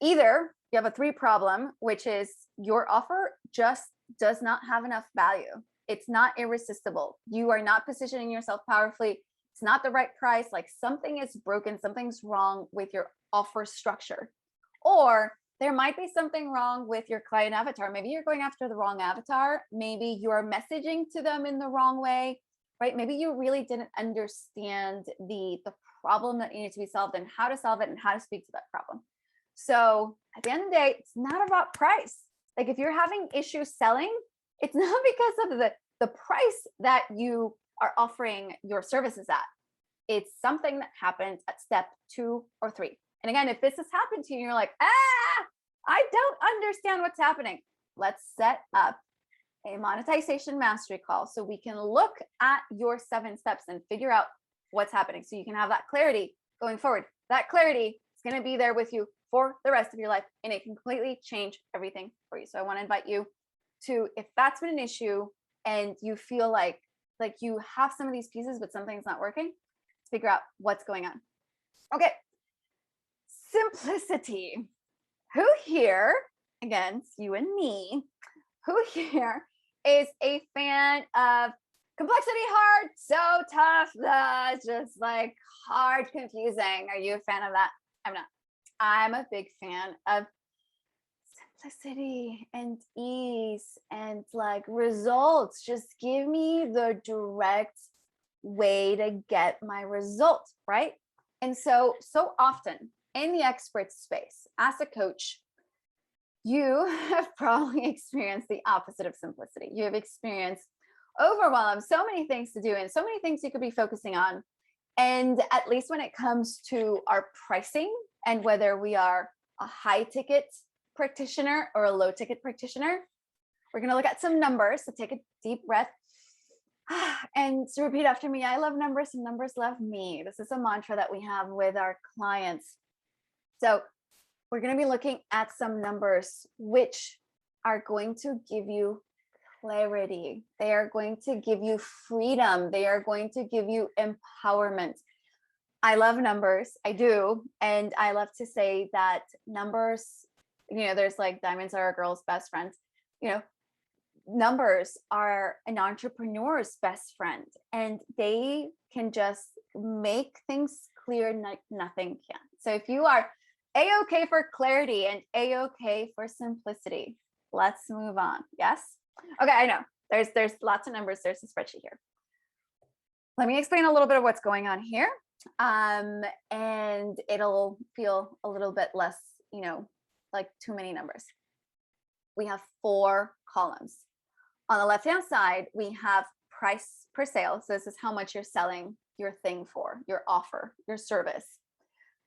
Either you have a 3 problem, which is your offer just does not have enough value. It's not irresistible. You are not positioning yourself powerfully. It's not the right price. Like something is broken, something's wrong with your offer structure. Or there might be something wrong with your client avatar. Maybe you're going after the wrong avatar. Maybe you're messaging to them in the wrong way, right? Maybe you really didn't understand the problem that needed to be solved and how to solve it and how to speak to that problem. So at the end of the day, it's not about price. Like if you're having issues selling, it's not because of the price that you are offering your services at. It's something that happens at step 2 or 3. And again, if this has happened to you, you're like, I don't understand what's happening. Let's set up a monetization mastery call so we can look at your 7 steps and figure out what's happening. So you can have that clarity going forward. That clarity is going to be there with you for the rest of your life, and it can completely change everything for you. So I want to invite you to, if that's been an issue and you feel like you have some of these pieces, but something's not working, figure out what's going on. Okay. Simplicity. Who here, again, it's you and me, who here is a fan of complexity, hard, so tough, that's just like hard, confusing? Are you a fan of that? I'm not. I'm a big fan of simplicity and ease and like results. Just give me the direct way to get my result, right? And so often in the expert space, as a coach, you have probably experienced the opposite of simplicity. You have experienced overwhelm, so many things to do and so many things you could be focusing on. And at least when it comes to our pricing and whether we are a high ticket practitioner or a low ticket practitioner, we're going to look at some numbers. So take a deep breath and repeat after me. I love numbers and numbers love me. This is a mantra that we have with our clients. So we're going to be looking at some numbers which are going to give you clarity. They are going to give you freedom. They are going to give you empowerment. I love numbers. I do. And I love to say that numbers, there's like diamonds are a girl's best friend. Numbers are an entrepreneur's best friend, and they can just make things clear like nothing can. So if you are A-okay for clarity and A-okay for simplicity, let's move on. Yes? Okay, I know. There's lots of numbers. There's a spreadsheet here. Let me explain a little bit of what's going on here. And it'll feel a little bit less, like too many numbers. We have 4 columns. On the left-hand side, we have price per sale. So this is how much you're selling your thing for, your offer, your service.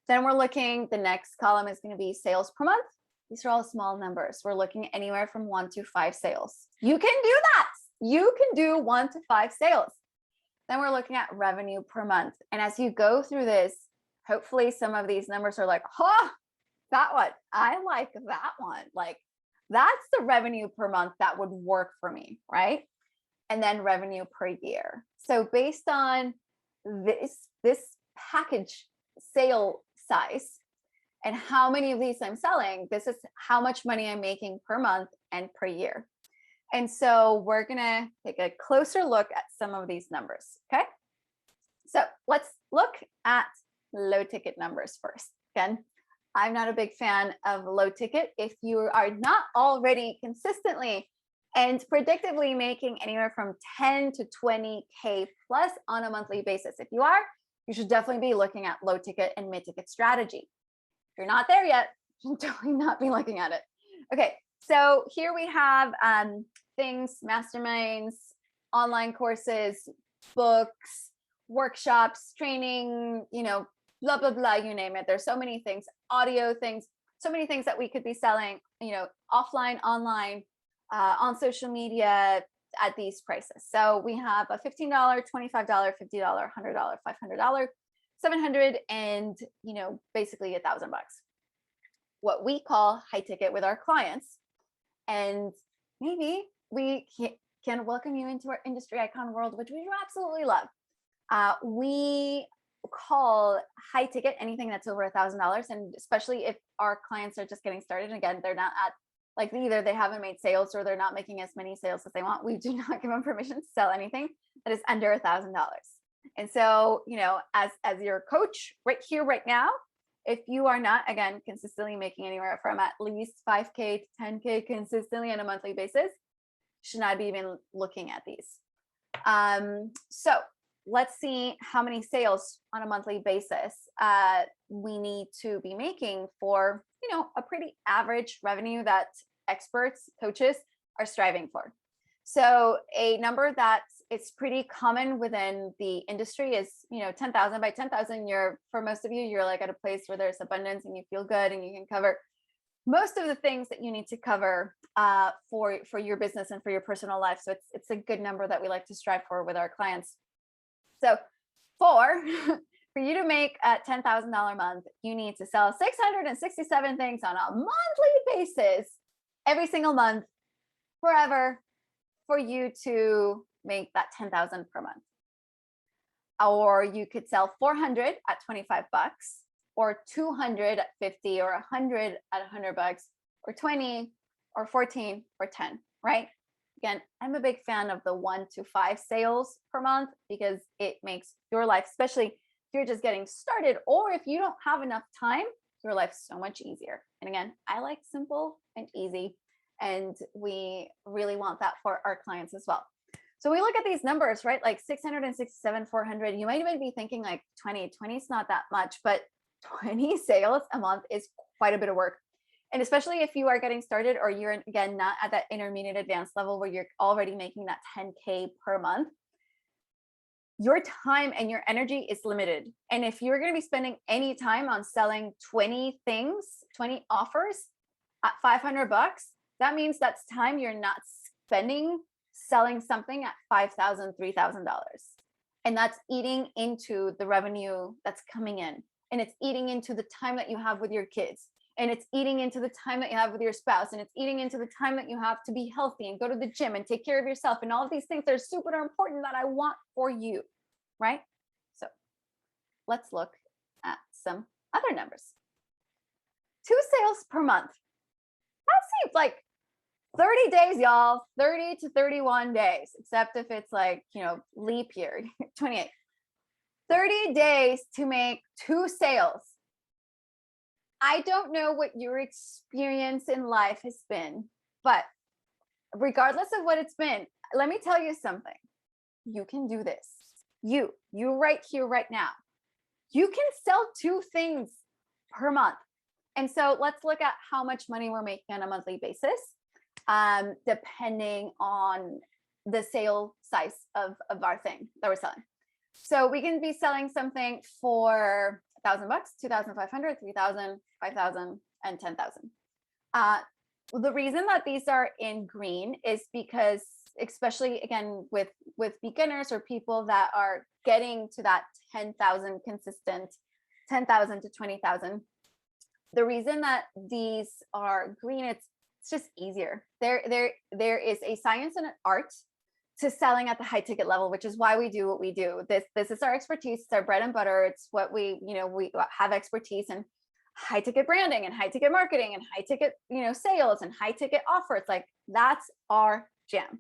Then we're looking, the next column is going to be sales per month. These are all small numbers. We're looking anywhere from 1 to 5 sales. You can do that. You can do 1 to 5 sales. Then we're looking at revenue per month. And as you go through this, hopefully some of these numbers are like, that one, I like that one. Like, that's the revenue per month that would work for me, right? And then revenue per year. So based on this package sale size and how many of these I'm selling, this is how much money I'm making per month and per year. And so we're gonna take a closer look at some of these numbers, okay? So let's look at low ticket numbers first. Again, I'm not a big fan of low ticket. If you are not already consistently and predictably making anywhere from 10 to 20K plus on a monthly basis, if you are, you should definitely be looking at low ticket and mid ticket strategy. If you're not there yet, you should definitely not be looking at it. Okay, so here we have things, masterminds, online courses, books, workshops, training, blah, blah, blah, you name it. There's so many things, audio things, so many things that we could be selling, offline, online, on social media at these prices. So we have a $15, $25, $50, $100, $500, $700, and, basically $1,000. What we call high ticket with our clients. And maybe we can welcome you into our industry icon world, which we absolutely love. We call high ticket anything that's over $1,000, and especially if our clients are just getting started. Again, they're not at like either they haven't made sales or they're not making as many sales as they want. We do not give them permission to sell anything that is under $1,000. And so, as your coach right here, right now, if you are not, again, consistently making anywhere from at least 5K to 10K consistently on a monthly basis, you should not be even looking at these. So let's see how many sales on a monthly basis we need to be making for, a pretty average revenue that experts, coaches are striving for. So a number that it's pretty common within the industry is, 10,000 by 10,000. For most of you, you're like at a place where there's abundance and you feel good and you can cover most of the things that you need to cover for your business and for your personal life. So it's a good number that we like to strive for with our clients. So for you to make a $10,000 a month, you need to sell 667 things on a monthly basis every single month forever for you to make that 10,000 per month. Or you could sell 400 at 25 bucks, or 200 at 50, or 100 at 100 bucks, or 20, or 14, or 10, right? Again, I'm a big fan of the 1 to 5 sales per month because it makes your life, especially if you're just getting started, or if you don't have enough time, your life's so much easier. And again, I like simple and easy, and we really want that for our clients as well. So we look at these numbers, right? Like 667, 400, you might even be thinking like 20 is not that much, but 20 sales a month is quite a bit of work. And especially if you are getting started, or you're, again, not at that intermediate advanced level where you're already making that 10K per month, your time and your energy is limited. And if you're going to be spending any time on selling 20 things, 20 offers at 500 bucks, that means that's time you're not spending selling something at $5,000, $3,000. And that's eating into the revenue that's coming in. And it's eating into the time that you have with your kids. And it's eating into the time that you have with your spouse. And it's eating into the time that you have to be healthy and go to the gym and take care of yourself. And all of these things that are super important that I want for you, right? So let's look at some other numbers. 2 sales per month. That seems like 30 days, y'all, 30 to 31 days, except if it's like, leap year, 28. 30 days to make 2 sales. I don't know what your experience in life has been, but regardless of what it's been, let me tell you something. You can do this. You right here, right now. You can sell 2 things per month. And so let's look at how much money we're making on a monthly basis, depending on the sale size of our thing that we're selling. So we can be selling something for $1,000, 2,500, 3,000, 5,000, and 10,000. The reason that these are in green is because, especially again with beginners or people that are getting to that 10,000 consistent, 10,000 to 20,000, the reason that these are green, it's just easier. There is a science and an art to selling at the high ticket level, which is why we do what we do. This is our expertise. It's our bread and butter. It's what we have expertise in high ticket branding and high ticket marketing and high ticket, sales and high ticket offers. Like that's our jam.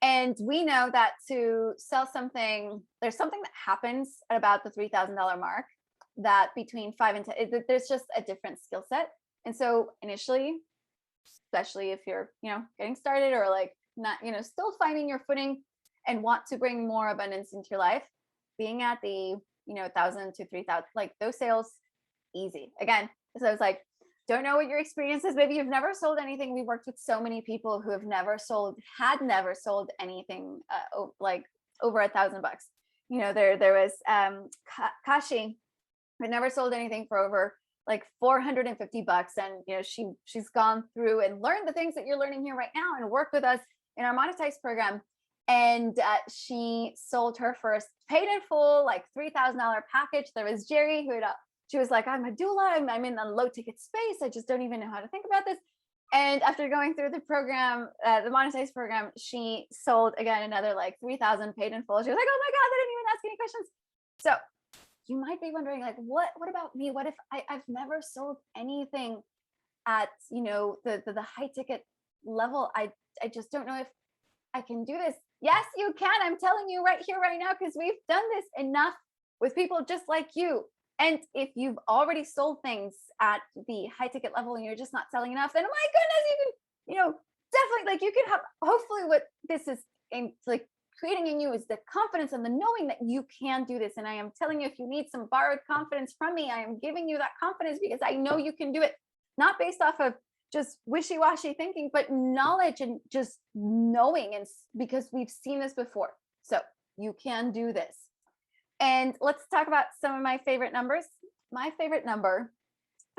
And we know that to sell something, there's something that happens at about the $3,000 mark, that between 5 and 10, there's just a different skill set. And so initially, especially if you're, getting started or like not, still finding your footing and want to bring more abundance into your life, being at the, 1,000 to 3,000, like those sales, easy. Again, so I was like, don't know what your experience is. Maybe you've never sold anything. We worked with so many people who have never sold anything like over $1,000 bucks. There was Kashi, who had never sold anything for over like $450 bucks. And, she's gone through and learned the things that you're learning here right now and worked with us in our monetized program. And she sold her first paid in full, like $3,000 package. There was Jerry, she was like, I'm a doula. I'm in the low ticket space. I just don't even know how to think about this. And after going through the program, the monetized program, she sold again another like 3,000 paid in full. She was like, oh my God, I didn't even ask any questions. So you might be wondering, like, what about me? What if I've never sold anything at, the high ticket level? I just don't know if I can do this. Yes, you can. I'm telling you right here, right now, because we've done this enough with people just like you. And if you've already sold things at the high ticket level and you're just not selling enough, then my goodness, you can, definitely, like, you can have, hopefully what this is like creating in you is the confidence and the knowing that you can do this. And I am telling you, if you need some borrowed confidence from me, I am giving you that confidence because I know you can do it, not based off of just wishy-washy thinking, but knowledge and just knowing, and because we've seen this before. So you can do this. And let's talk about some of my favorite numbers. My favorite number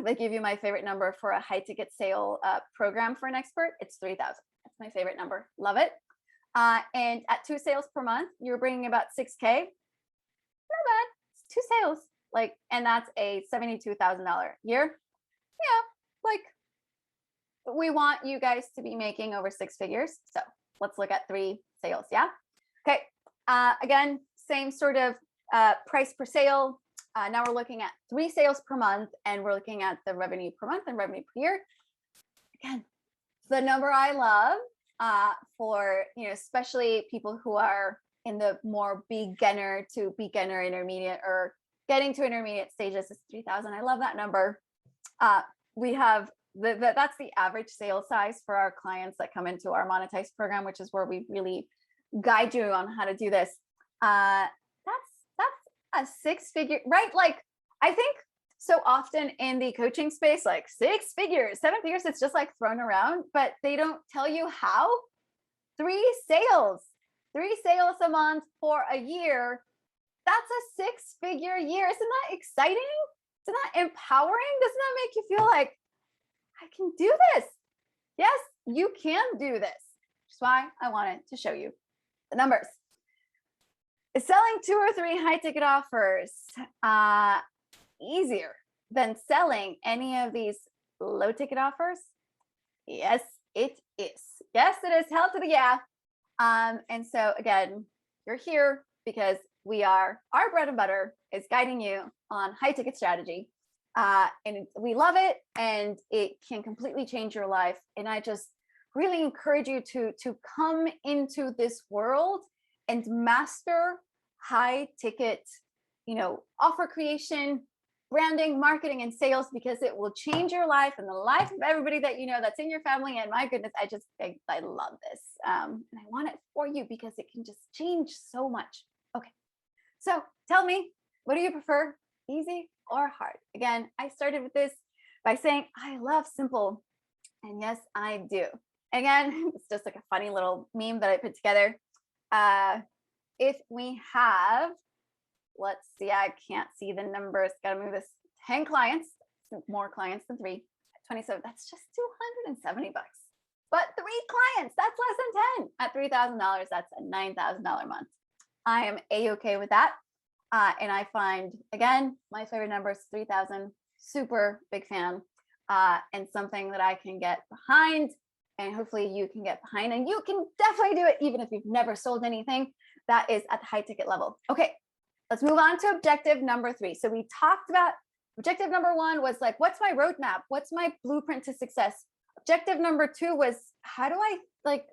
if I give you my favorite number for a high ticket sale program for an expert, it's 3,000. That's my favorite number. Love it. And at 2 sales per month, you're bringing about 6K. Not bad. It's 2 sales. Like, and that's a $72,000 year. Yeah, like we want you guys to be making over 6 figures. So let's look at 3 sales. Yeah. Okay. Again, same sort of price per sale. Now we're looking at 3 sales per month, and we're looking at the revenue per month and revenue per year. Again, the number I love for, especially people who are in the more beginner to beginner intermediate or getting to intermediate stages is 3,000. I love that number. We have that's the average sale size for our clients that come into our monetized program, which is where we really guide you on how to do this. That's a 6-figure, right? Like, I think so often in the coaching space, like 6 figures, 7 figures, it's just like thrown around, but they don't tell you how. 3 sales a month for a year. That's a 6-figure year. Isn't that exciting? Isn't that empowering? Doesn't that make you feel like, I can do this? Yes, you can do this. Which is why I wanted to show you the numbers. Is selling 2 or 3 high ticket offers easier than selling any of these low ticket offers? Yes, it is. Yes, it is. Hell to the yeah. And so again, you're here because our bread and butter is guiding you on high ticket strategy. And we love it, and it can completely change your life. And I just really encourage you to come into this world and master high ticket, offer creation, branding, marketing, and sales, because it will change your life and the life of everybody that that's in your family. And my goodness, I love this. And I want it for you because it can just change so much. Okay. So tell me, what do you prefer? Easy or hard? Again, I started with this by saying, I love simple. And yes, I do. Again, it's just like a funny little meme that I put together. If we have, let's see, I can't see the numbers. Got to move this. 10 clients, more clients than 3. 27, that's just $270. But 3 clients, that's less than 10. At $3,000, that's a $9,000 month. I am A-okay with that. And I find, again, my favorite number is 3,000. Super big fan. And something that I can get behind, and hopefully you can get behind, and you can definitely do it even if you've never sold anything. That is at the high ticket level. Okay, let's move on to objective number 3. So we talked about objective number 1 was like, what's my roadmap? What's my blueprint to success? Objective number 2 was, how do I think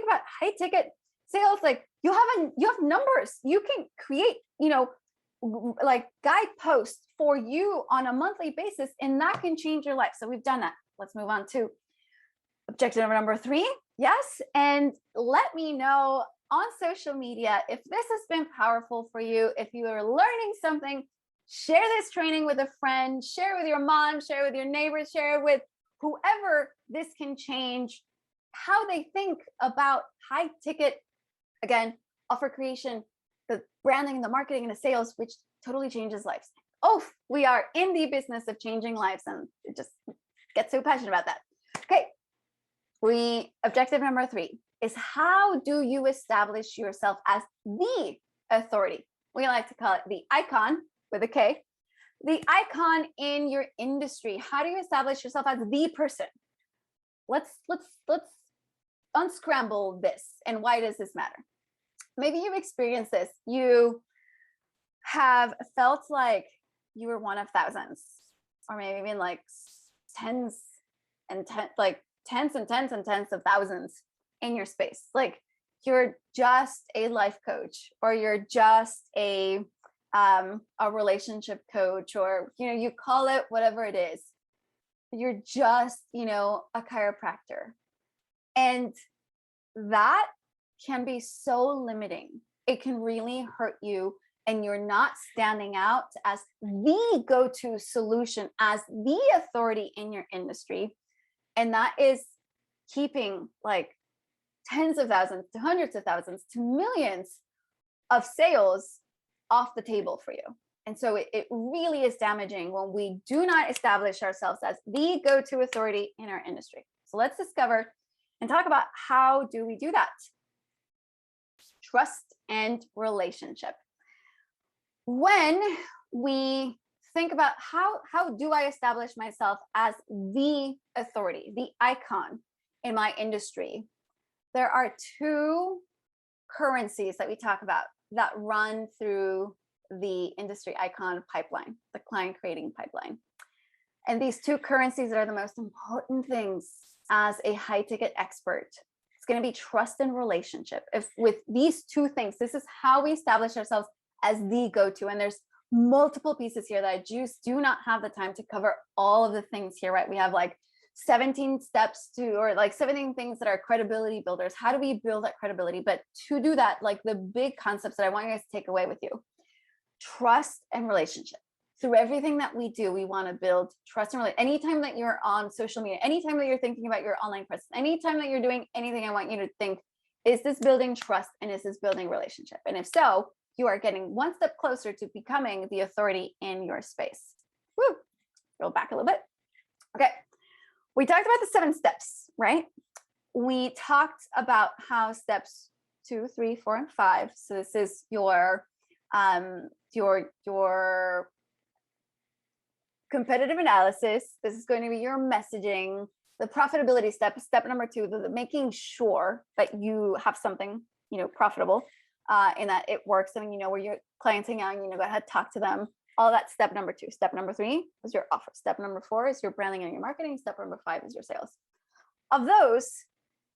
about high ticket sales? Like, you have numbers. You can create, like guideposts for you on a monthly basis, and that can change your life. So we've done that. Let's move on to objective number 3. Yes. And let me know on social media if this has been powerful for you. If you are learning something, share this training with a friend, share with your mom, share with your neighbors, share with whoever this can change how they think about high ticket, again, offer creation, the branding, the marketing, and the sales, which totally changes lives. Oh, we are in the business of changing lives, and it just get so passionate about that. Okay. Objective number 3 is, how do you establish yourself as the authority? We like to call it the icon with a K, the icon in your industry. How do you establish yourself as the person? Let's unscramble this. And why does this matter? Maybe you've experienced this. You have felt like you were one of thousands, or maybe even like tens and tens of thousands in your space. Like, you're just a life coach, or you're just a relationship coach, or you call it whatever it is. You're just a chiropractor, and that can be so limiting. It can really hurt you, and you're not standing out as the go-to solution, as the authority in your industry. And that is keeping like tens of thousands to hundreds of thousands to millions of sales off the table for you. And so it really is damaging when we do not establish ourselves as the go-to authority in our industry. So let's discover and talk about how do we do that? Trust and relationship. When we think about how do I establish myself as the authority, the icon in my industry, there are two currencies that we talk about that run through the industry icon pipeline, the client creating pipeline. And these two currencies are the most important things as a high ticket expert. It's going to be trust and relationship. If with these two things, this is how we establish ourselves as the go-to. And there's multiple pieces here that I just do not have the time to cover all of the things here, right? We have like 17 steps to, or like 17 things that are credibility builders. How do we build that credibility? But to do that, like the big concepts that I want you guys to take away with you, trust and relationship. Through everything that we do, we want to build trust and relationship. Anytime that you're on social media, anytime that you're thinking about your online presence, anytime that you're doing anything, I want you to think, is this building trust and is this building relationship? And if so, you are getting one step closer to becoming the authority in your space. Woo! Go back a little bit. Okay. We talked about the 7 steps, right? We talked about how steps 2, 3, 4, and 5. So this is your competitive analysis. This is going to be your messaging. The profitability step, step number 2, the making sure that you have something, profitable, and that it works. And where your clients hang out, go ahead, talk to them. All that step number 2. Step number 3 is your offer. Step number 4 is your branding and your marketing. Step number 5 is your sales. Of those,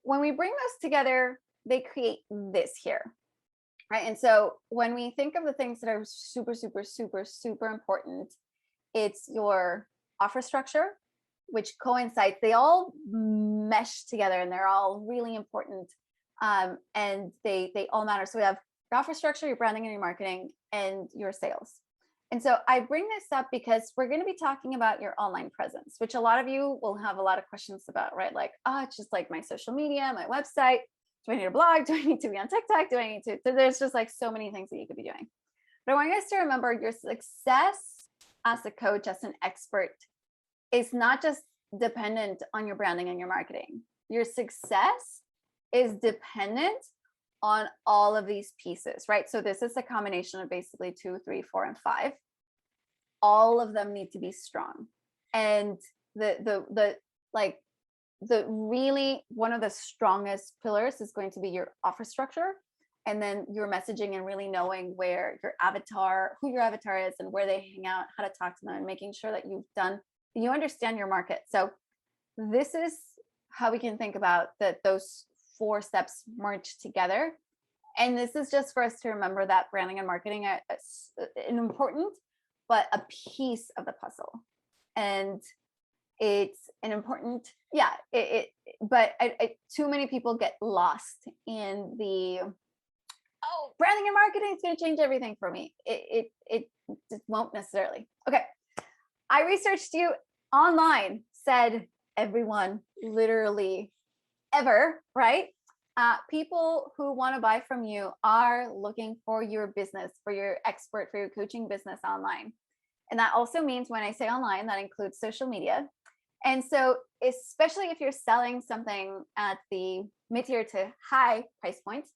when we bring those together, they create this here, right? And so when we think of the things that are super, super, super, super important, it's your offer structure, which coincides. They all mesh together and they're all really important, and they all matter. So we have your offer structure, your branding and your marketing, and your sales. And so I bring this up because we're going to be talking about your online presence, which a lot of you will have a lot of questions about, right? Like, it's just like my social media, my website. Do I need a blog? Do I need to be on TikTok? Do I need to? So there's just like so many things that you could be doing. But I want you guys to remember your success as a coach, as an expert, is not just dependent on your branding and your marketing. Your success is dependent on all of these pieces, right? So this is a combination of basically 2, 3, 4, and 5. All of them need to be strong. And the really one of the strongest pillars is going to be your offer structure, and then your messaging and really knowing where your avatar, who your avatar is and where they hang out, how to talk to them, and making sure that you understand your market. So this is how we can think about that those 4 steps merge together. And this is just for us to remember that branding and marketing is an important, but a piece of the puzzle. And it's an important, but too many people get lost in the, branding and marketing is going to change everything for me. It just won't necessarily. Okay. I researched you online, said everyone, literally ever, right? People who want to buy from you are looking for your business, for your expert, for your coaching business online. And that also means, when I say online, that includes social media. And so especially if you're selling something at the mid-tier to high price points,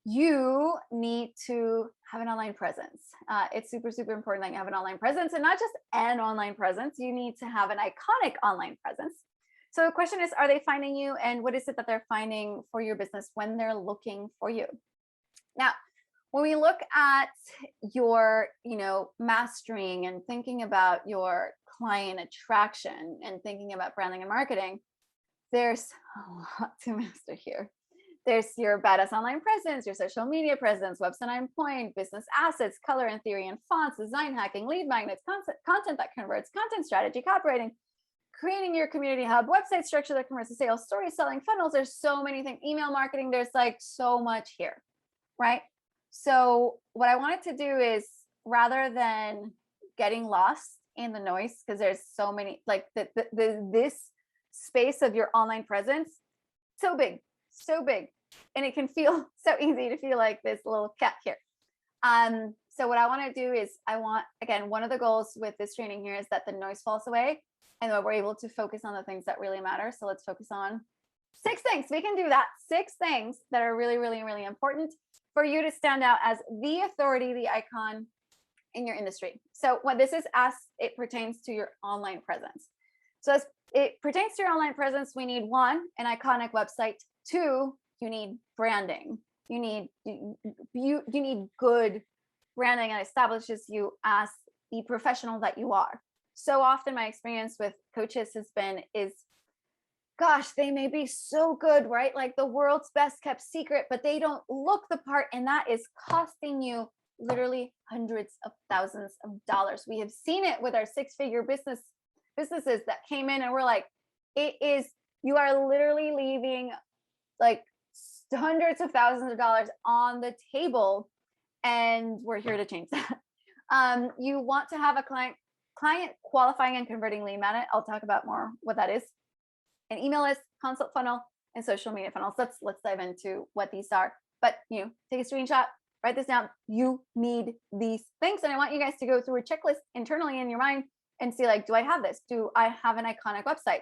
you need to have an online presence. It's super, super important that you have an online presence, and not just an online presence. You need to have an iconic online presence. So the question is, are they finding you, and what is it that they're finding for your business when they're looking for you? Now, when we look at your, mastering and thinking about your client attraction and thinking about branding and marketing, there's a lot to master here. There's your badass online presence, your social media presence, website on point, business assets, color and theory and fonts, design hacking, lead magnets, content that converts, content strategy, copywriting, creating your community hub, website structure that converts to sales, story selling, funnels. There's so many things, email marketing. There's like so much here, right? So what I wanted to do is, rather than getting lost in the noise, because there's so many, like this space of your online presence, so big, and it can feel so easy to feel like this little cat here. So what I want to do is again, one of the goals with this training here is that the noise falls away and that we're able to focus on the things that really matter. So let's focus on 6 things. We can do that. 6 things that are really, really, really important for you to stand out as the authority, the icon in your industry. So what this is as it pertains to your online presence. So as it pertains to your online presence, we need 1, an iconic website. 2, you need branding. You need good branding that establishes you as the professional that you are. So often my experience with coaches is gosh, they may be so good, right? Like the world's best kept secret, but they don't look the part, and that is costing you literally hundreds of thousands of dollars. We have seen it with our 6-figure businesses that came in and we're like, you are literally leaving like hundreds of thousands of dollars on the table, and we're here to change that. You want to have a client qualifying and converting lead magnet. I'll talk about more what that is. An email list, consult funnel, and social media funnels. Let's dive into what these are. But take a screenshot, write this down. You need these things, and I want you guys to go through a checklist internally in your mind and see, like, do I have this? Do I have an iconic website?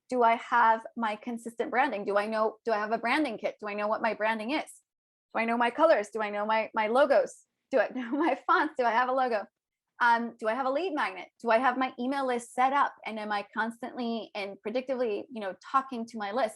Do I have my consistent branding? Do I have a branding kit? Do I know what my branding is? Do I know my colors? Do I know my logos? Do I know my fonts? Do I have a logo? Do I have a lead magnet? Do I have my email list set up? And am I constantly and predictively, talking to my list?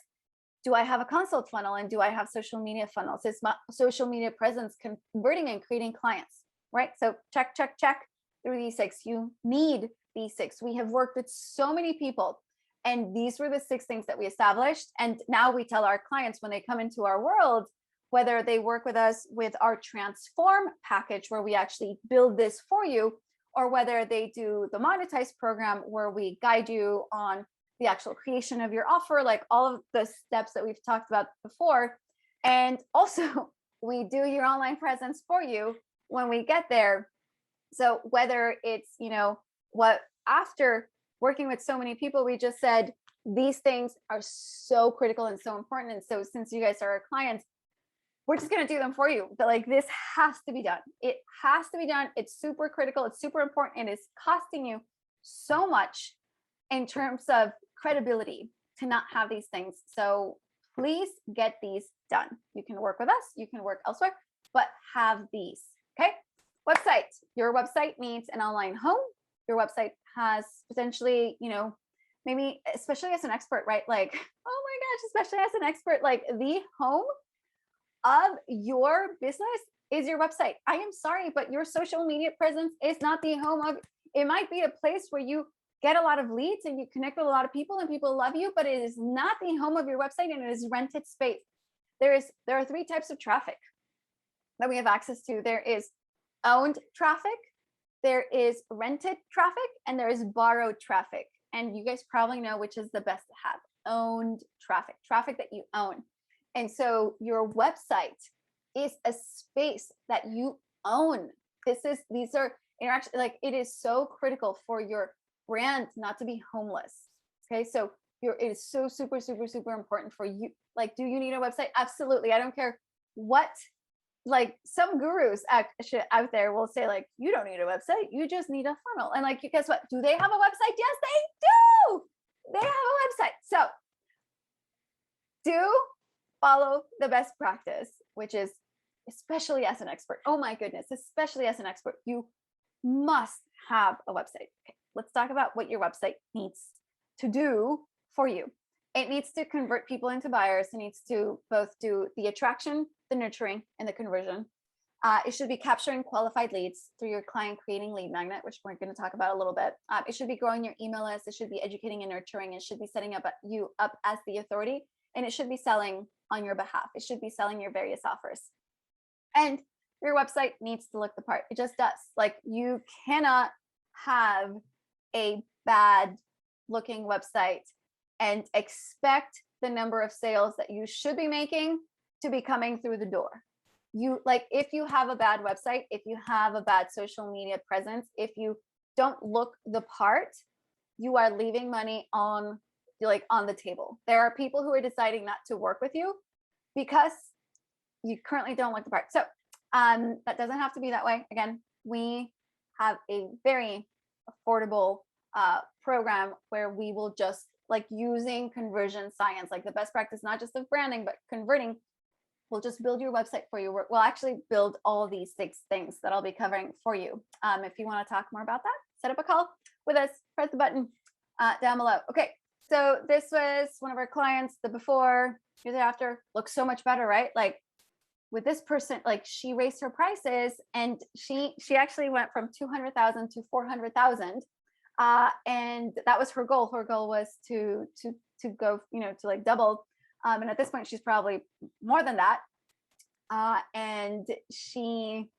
Do I have a consult funnel? And do I have social media funnels? Is my social media presence converting and creating clients, right? So check through these 6. You need these 6. We have worked with so many people, and these were the 6 things that we established. And now we tell our clients when they come into our world, whether they work with us with our transform package, where we actually build this for you, or whether they do the monetized program where we guide you on the actual creation of your offer, like all of the steps that we've talked about before. And also we do your online presence for you when we get there. So whether it's, after working with so many people, we just said, these things are so critical and so important. And so since you guys are our clients, we're just going to do them for you. But like, this has to be done. It has to be done. It's super critical. It's super important. And it's costing you so much in terms of credibility to not have these things. So please get these done. You can work with us. You can work elsewhere, but have these. Okay. Website. Your website needs an online home. Your website has potentially, maybe, especially as an expert, right? Like, oh my gosh, especially as an expert, like the home of your business is your website. I am sorry, but your social media presence is not the home of. It might be a place where you get a lot of leads and you connect with a lot of people and people love you, but it is not the home of your website, and it is rented space. There are 3 types of traffic that we have access to. There is owned traffic, there is rented traffic, and there is borrowed traffic. And you guys probably know which is the best to have. Owned traffic that you own. And so your website is a space that you own. These are interaction, like it is so critical for your brand not to be homeless. Okay. So it is so super, super, super important for you. Like, do you need a website? Absolutely. I don't care what, like some gurus out there will say, like, you don't need a website. You just need a funnel. And like, guess what? Do they have a website? Yes, they do. They have a website. So do follow the best practice, which is, especially as an expert, oh my goodness, especially as an expert, you must have a website. Okay, let's talk about what your website needs to do for you. It needs to convert people into buyers. It needs to both do the attraction, the nurturing, and the conversion. It should be capturing qualified leads through your client creating lead magnet, which we're going to talk about a little bit. It should be growing your email list. It should be educating and nurturing. It should be setting you up as the authority, and it should be selling on your behalf. It should be selling your various offers. And your website needs to look the part. It just does. Like, you cannot have a bad looking website and expect the number of sales that you should be making to be coming through the door. If you have a bad website, if you have a bad social media presence, if you don't look the part, you are leaving money on the table. There are people who are deciding not to work with you because you currently don't look the part. So That doesn't have to be that way. Again, we have a very affordable program where we will just like using conversion science, like the best practice, not just of branding, but converting. We'll just build your website for you. We'll actually build all these 6 things that I'll be covering for you. If you want to talk more about that, set up a call with us, press the button down below. Okay, so this was one of our clients, the before, here's the after, looks so much better, right? Like with this person, like she raised her prices and she actually went from 200,000 to 400,000. And that was her goal. Her goal was to go, to like double. And at this point, she's probably more than that. And she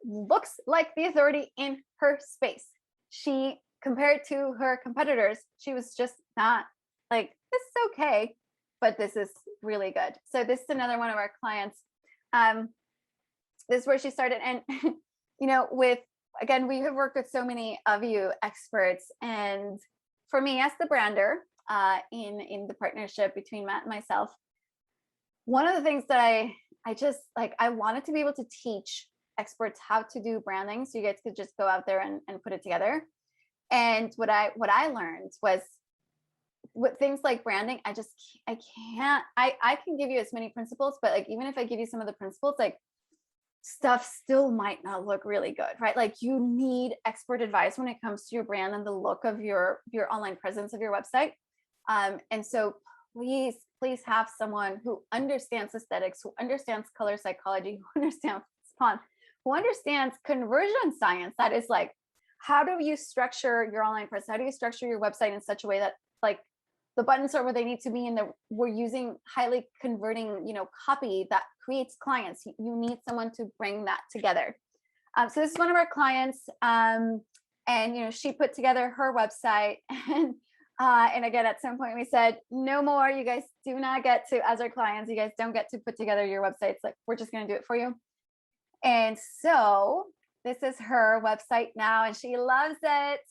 looks like the authority in her space. She, compared to her competitors, she was just not like, this is okay, but this is really good. So this is another one of our clients. This is where she started. And, again, we have worked with so many of you experts. And for me as the brander, in the partnership between Matt and myself, one of the things that I just like, I wanted to be able to teach experts how to do branding so you guys could just go out there and put it together. And what I learned was with things like branding, I can give you as many principles, but like even if I give you some of the principles, like stuff still might not look really good, right? Like you need expert advice when it comes to your brand and the look of your online presence of your website. And so please have someone who understands aesthetics, who understands color psychology, who understands font, who understands conversion science. That is like, how do you structure your online presence? How do you structure your website in such a way that like the buttons are where they need to be and we're using highly converting, copy that creates clients. You need someone to bring that together. So this is one of our clients. And, she put together her website and again, at some point we said, no more, you guys do not get to, as our clients, you guys don't get to put together your websites. Like we're just going to do it for you. And so this is her website now, and she loves it.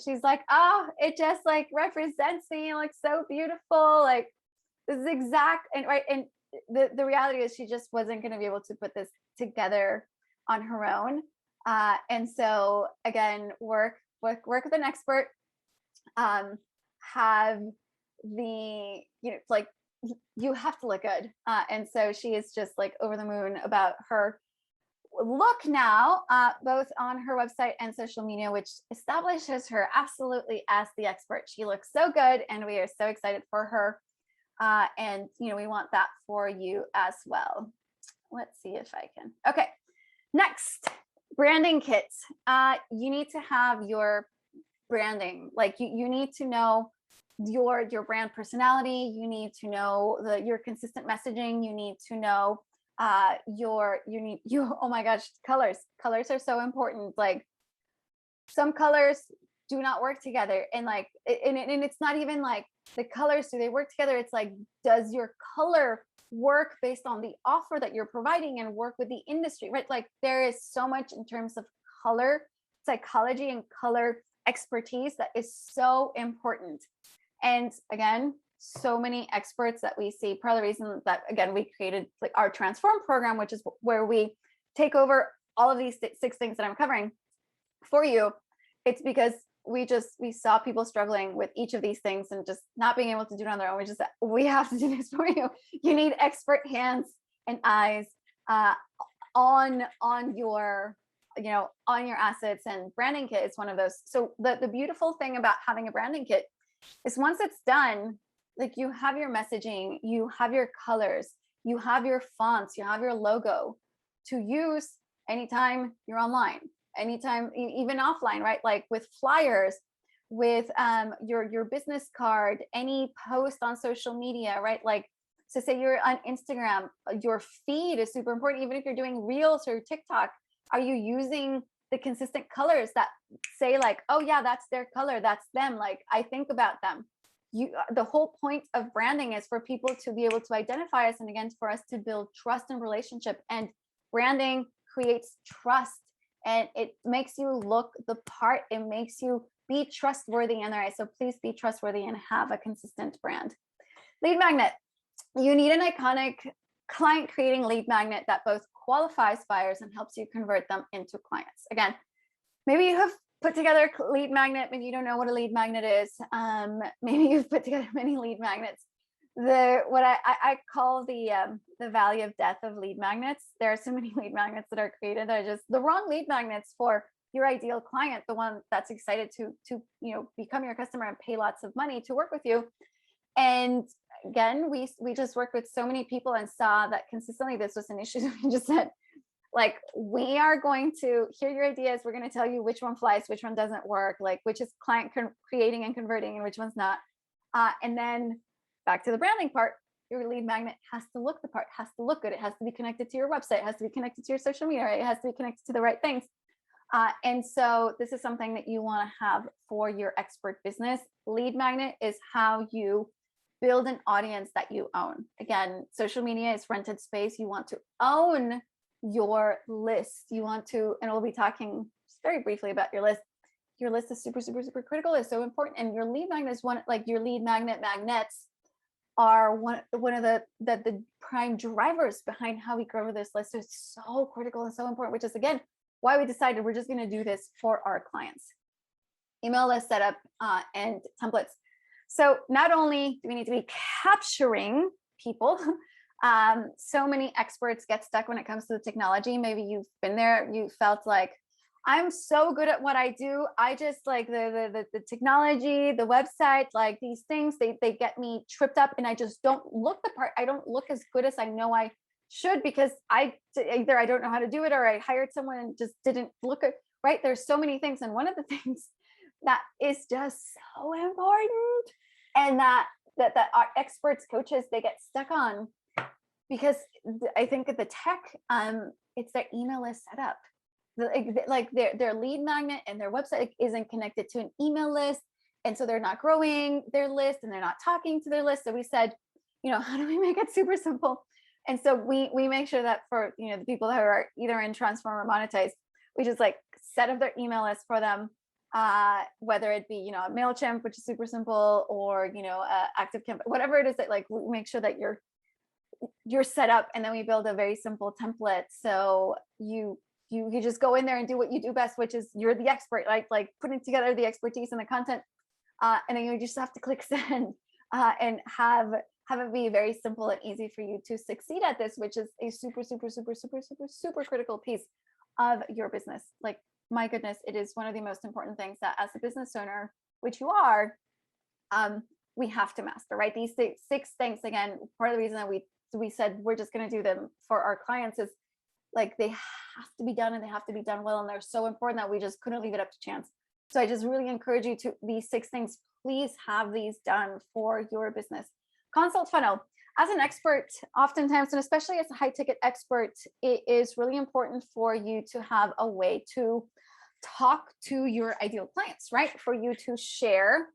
She's like, oh, it just like represents me, like so beautiful. Like this is exact and right. And the reality is she just wasn't going to be able to put this together on her own. And so again, work with an expert, have the, like you have to look good. And so she is just like over the moon about her look now, both on her website and social media, which establishes her absolutely as the expert. She looks so good and we are so excited for her. And we want that for you as well. Let's see if I can. Okay, next, branding kits. You need to have your branding. Like you need to know your brand personality. You need to know your consistent messaging. You need to know oh my gosh, colors are so important. Like some colors do not work together, and like and it's not even like the colors, do they work together? It's like, does your color work based on the offer that you're providing and work with the industry, right? Like there is so much in terms of color psychology and color expertise that is so important. And again, so many experts that we see. Part of the reason that, again, we created like our Transform program, which is where we take over all of these 6 things that I'm covering for you. It's because we saw people struggling with each of these things and just not being able to do it on their own. We have to do this for you. You need expert hands and eyes on your assets, and branding kit is one of those. So the beautiful thing about having a branding kit is once it's done, like you have your messaging, you have your colors, you have your fonts, you have your logo to use anytime you're online, anytime, even offline, right? Like with flyers, with your business card, any post on social media, right? Like, so say you're on Instagram, your feed is super important. Even if you're doing Reels or TikTok, are you using the consistent colors that say like, oh yeah, that's their color, that's them, like I think about them. The whole point of branding is for people to be able to identify us, and again, for us to build trust and relationship. And branding creates trust, and it makes you look the part. It makes you be trustworthy in their eyes. So please be trustworthy and have a consistent brand. Lead magnet. You need an iconic client creating lead magnet that both qualifies buyers and helps you convert them into clients. Again, maybe you have put together a lead magnet. Maybe you don't know what a lead magnet is. Maybe you've put together many lead magnets. What I call the valley of death of lead magnets. There are so many lead magnets that are created that are just the wrong lead magnets for your ideal client, the one that's excited to become your customer and pay lots of money to work with you. And again, we just worked with so many people and saw that consistently this was an issue. We just said, like, we are going to hear your ideas. We're going to tell you which one flies, which one doesn't work, like which is client creating and converting and which one's not. And then back to the branding part, your lead magnet has to look the part, has to look good. It has to be connected to your website, it has to be connected to your social media, right? It has to be connected to the right things. And so this is something that you want to have for your expert business. Lead magnet is how you build an audience that you own. Again, social media is rented space. You want to own your list. You want to, and we'll be talking just very briefly about your list. Your list is super, super, super critical. It's so important. And your lead magnet is one, like your lead magnet magnets are one of the prime drivers behind how we grow this list. So it's so critical and so important, which is again, why we decided we're just going to do this for our clients. Email list setup and templates. So not only do we need to be capturing people, so many experts get stuck when it comes to the technology. Maybe you've been there, you felt like, I'm so good at what I do. I just like the technology, the website, like these things, they get me tripped up and I just don't look the part. I don't look as good as I know I should because either I don't know how to do it or I hired someone and just didn't look at, right? There's so many things. And one of the things that is just so important and that our experts, coaches, they get stuck on because I think at the tech, it's their email list setup. Like their lead magnet and their website isn't connected to an email list. And so they're not growing their list and they're not talking to their list. So we said, how do we make it super simple? And so we make sure that for, the people who are either in Transform or Monetize, we just like set up their email list for them, whether it be, a MailChimp, which is super simple, or, ActiveCampaign, whatever it is that like, we make sure that you're set up, and then we build a very simple template. So you just go in there and do what you do best, which is you're the expert, like putting together the expertise and the content. And then you just have to click send and have it be very simple and easy for you to succeed at this, which is a super, super, super, super, super, super critical piece of your business. Like, my goodness, it is one of the most important things that as a business owner, which you are, we have to master, right? These six things, again, part of the reason that we said we're just going to do them for our clients is like they have to be done and they have to be done well. And they're so important that we just couldn't leave it up to chance. So I just really encourage you to these 6 things, please have these done for your business. Consult funnel. As an expert, oftentimes, and especially as a high ticket expert, it is really important for you to have a way to talk to your ideal clients, right? For you to share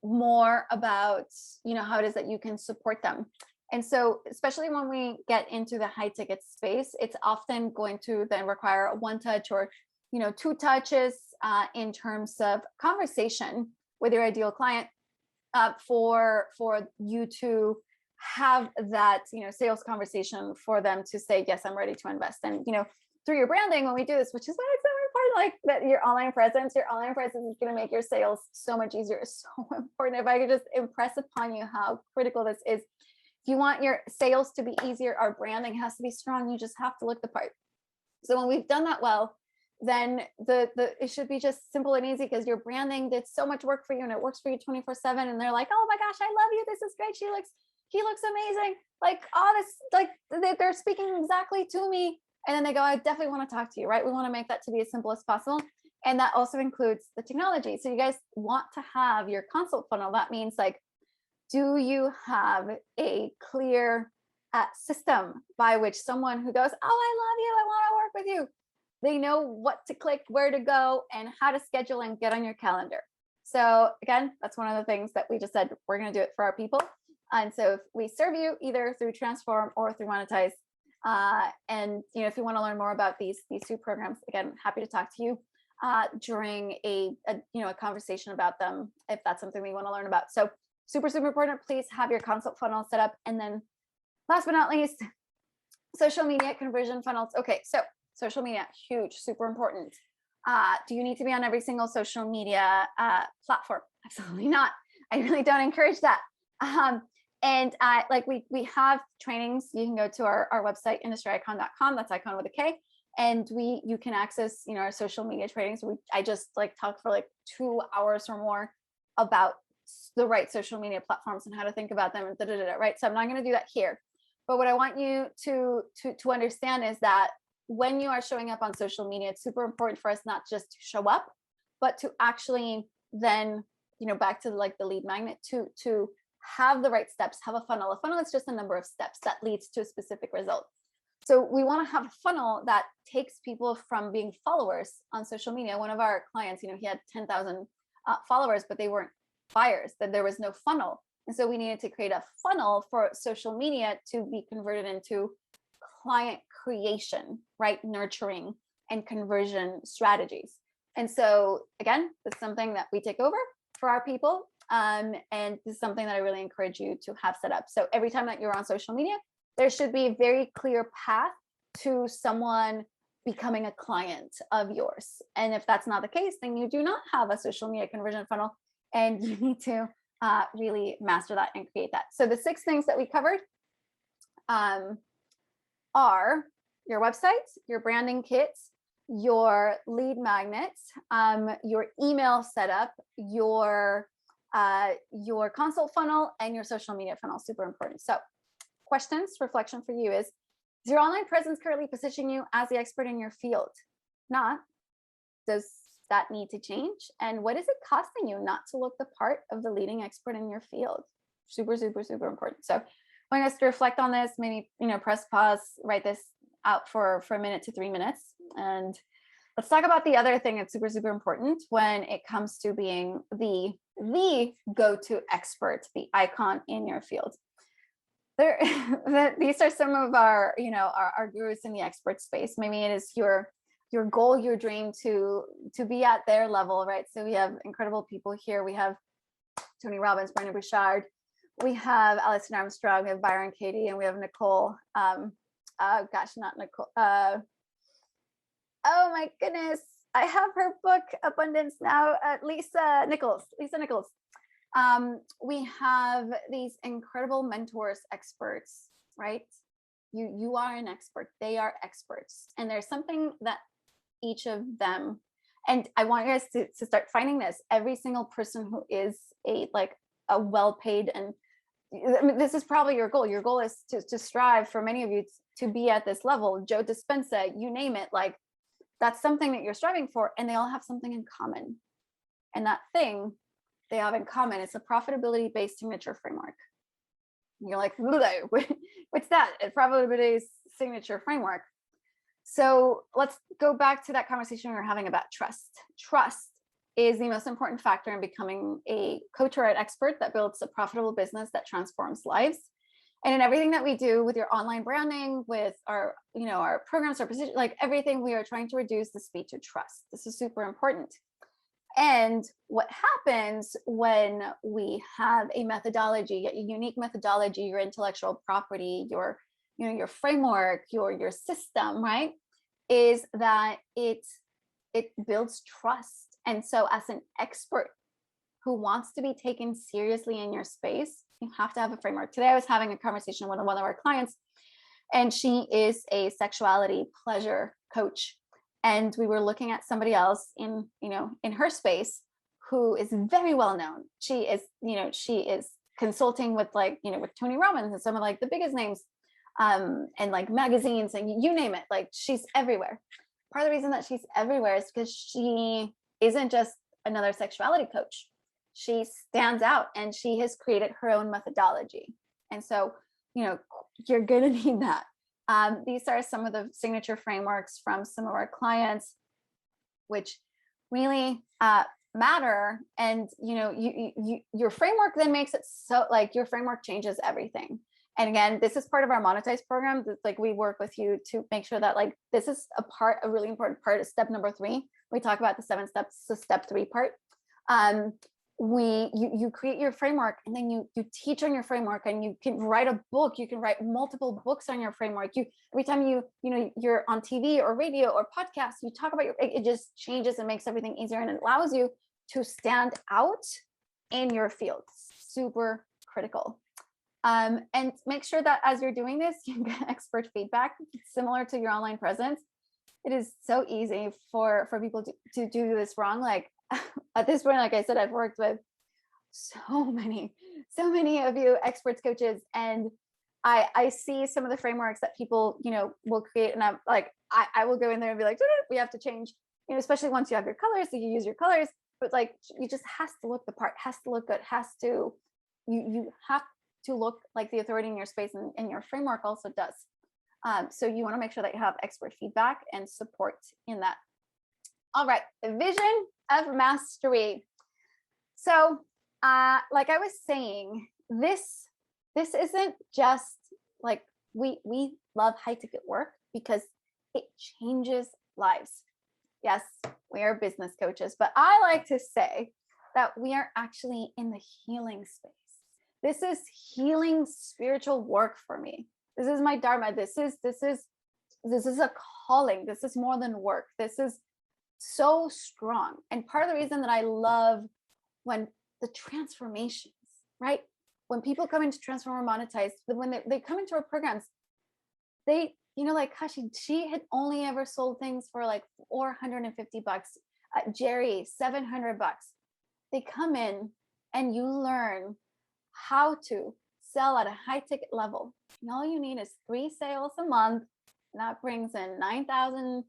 more about, how it is that you can support them. And so, especially when we get into the high ticket space, it's often going to then require a 1 touch or, 2 touches in terms of conversation with your ideal client for you to have that, sales conversation for them to say, yes, I'm ready to invest. And, through your branding, when we do this, which is why it's so important, like that your online presence is going to make your sales so much easier. It's so important. If I could just impress upon you how critical this is. If you want your sales to be easier, our branding has to be strong. You just have to look the part. So when we've done that well, then it should be just simple and easy because your branding did so much work for you and it works for you 24/7. And they're like, oh my gosh, I love you. This is great. He looks amazing. Like all this, like they're speaking exactly to me. And then they go, I definitely want to talk to you, right? We want to make that to be as simple as possible. And that also includes the technology. So you guys want to have your consult funnel. That means like, do you have a clear system by which someone who goes, oh, I love you, I want to work with you, they know what to click, where to go, and how to schedule and get on your calendar. So again, that's one of the things that we just said, we're going to do it for our people. And so if we serve you either through Transform or through Monetize, and if you want to learn more about these 2 programs, again, happy to talk to you during a conversation about them if that's something we want to learn about. So super, super important. Please have your consult funnel set up. And then last but not least, Social media conversion funnels. Okay, so social media, huge, super important. Do you need to be on every single social media platform? Absolutely not. I really don't encourage that. And like we have trainings. You can go to our website, industryicon.com. That's icon with a K. And you can access, our social media trainings. I just like talk for like 2 hours or more about the right social media platforms and how to think about them and right. So I'm not going to do that here. But what I want you to understand is that when you are showing up on social media, it's super important for us not just to show up, but to actually then, back to like the lead magnet, to have the right steps, have a funnel. A funnel is just a number of steps that leads to a specific result. So we want to have a funnel that takes people from being followers on social media. One of our clients, he had 10,000 followers, but they weren't buyers, that there was no funnel. And so we needed to create a funnel for social media to be converted into client creation, right? Nurturing and conversion strategies. And so again, this is something that we take over for our people. And this is something that I really encourage you to have set up. So every time that you're on social media, there should be a very clear path to someone becoming a client of yours. And if that's not the case, then you do not have a social media conversion funnel, and you need to really master that and create that. So the 6 things that we covered are your websites, your branding kits, your lead magnets, your email setup, your consult funnel, and your social media funnel. Super important. So questions, reflection for you is your online presence currently positioning you as the expert in your field? Not. Does that need to change? And what is it costing you not to look the part of the leading expert in your field? Super, super, super important. So I want us to reflect on this, maybe, press pause, write this out for a minute to 3 minutes. And let's talk about the other thing that's super, super important when it comes to being the go-to expert, the icon in your field. These are some of our, our gurus in the expert space. Maybe it is your goal, your dream to be at their level, right? So we have incredible people here. We have Tony Robbins, Brendon Burchard. We have Alison Armstrong, we have Byron Katie, and we have Nicole. Not Nicole. Oh my goodness. I have her book, Abundance Now, Lisa Nichols. We have these incredible mentors, experts, right? You are an expert. They are experts. And there's something that each of them, and I want you guys to start finding this. Every single person who is a well-paid, and I mean, this is probably your goal. Your goal is to strive, for many of you, to be at this level. Joe Dispenza, you name it, that's something that you're striving for, and they all have something in common. And that thing they have in common is a profitability-based signature framework. And you're like, what's that? A profitability signature framework. So let's go back to that conversation we were having about trust. Trust is the most important factor in becoming a coach or an expert that builds a profitable business that transforms lives. And in everything that we do with your online branding, with our, our programs, our position, everything, we are trying to reduce the speed to trust. This is super important. And what happens when we have a methodology, a unique methodology, your intellectual property, your framework, your system, right, is that it builds trust. And so as an expert who wants to be taken seriously in your space, you have to have a framework. Today I was having a conversation with one of our clients, and she is a sexuality pleasure coach. And we were looking at somebody else in her space who is very well known. She is consulting with with Tony Robbins and some of the biggest names, and magazines, and you name it. She's everywhere. Part of the reason that she's everywhere is because she isn't just another sexuality coach. She stands out, and she has created her own methodology. And so, you're going to need that. These are some of the signature frameworks from some of our clients, which really matter. And your framework then makes it so your framework changes everything. And again, this is part of our monetized program. We work with you to make sure that this is a really important part of step number 3. We talk about the 7 steps, the step 3 part. you create your framework, and then you teach on your framework, and you can write a book. You can write multiple books on your framework. Every time you're on TV or radio or podcast, you talk about it just changes and makes everything easier, and it allows you to stand out in your field. Super critical. And make sure that as you're doing this, you get expert feedback. Similar to your online presence, it is so easy for people to do this wrong. Like at this point, like I said, I've worked with so many of you experts, coaches, and I see some of the frameworks that people, will create, and I'm like, I will go in there and be like, we have to change, especially once you have your colors, so you use your colors, but like, you just has to look the part, has to look good, you have to look like the authority in your space, and your framework also does. So you want to make sure that you have expert feedback and support in that. All right, the vision of mastery. So like I was saying, this isn't just like, we love high ticket work because it changes lives. Yes, we are business coaches, but I like to say that we are actually in the healing space. This is healing spiritual work for me. This is my dharma. This is a calling. This is more than work. This is so strong. And part of the reason that I love when the transformations, right? When people come into Transform or Monetize, when they come into our programs, they, like Kashi, she had only ever sold things for like $450. Jerry, $700. They come in and you learn how to sell at a high ticket level. And all you need is 3 sales a month. And that brings in $9,000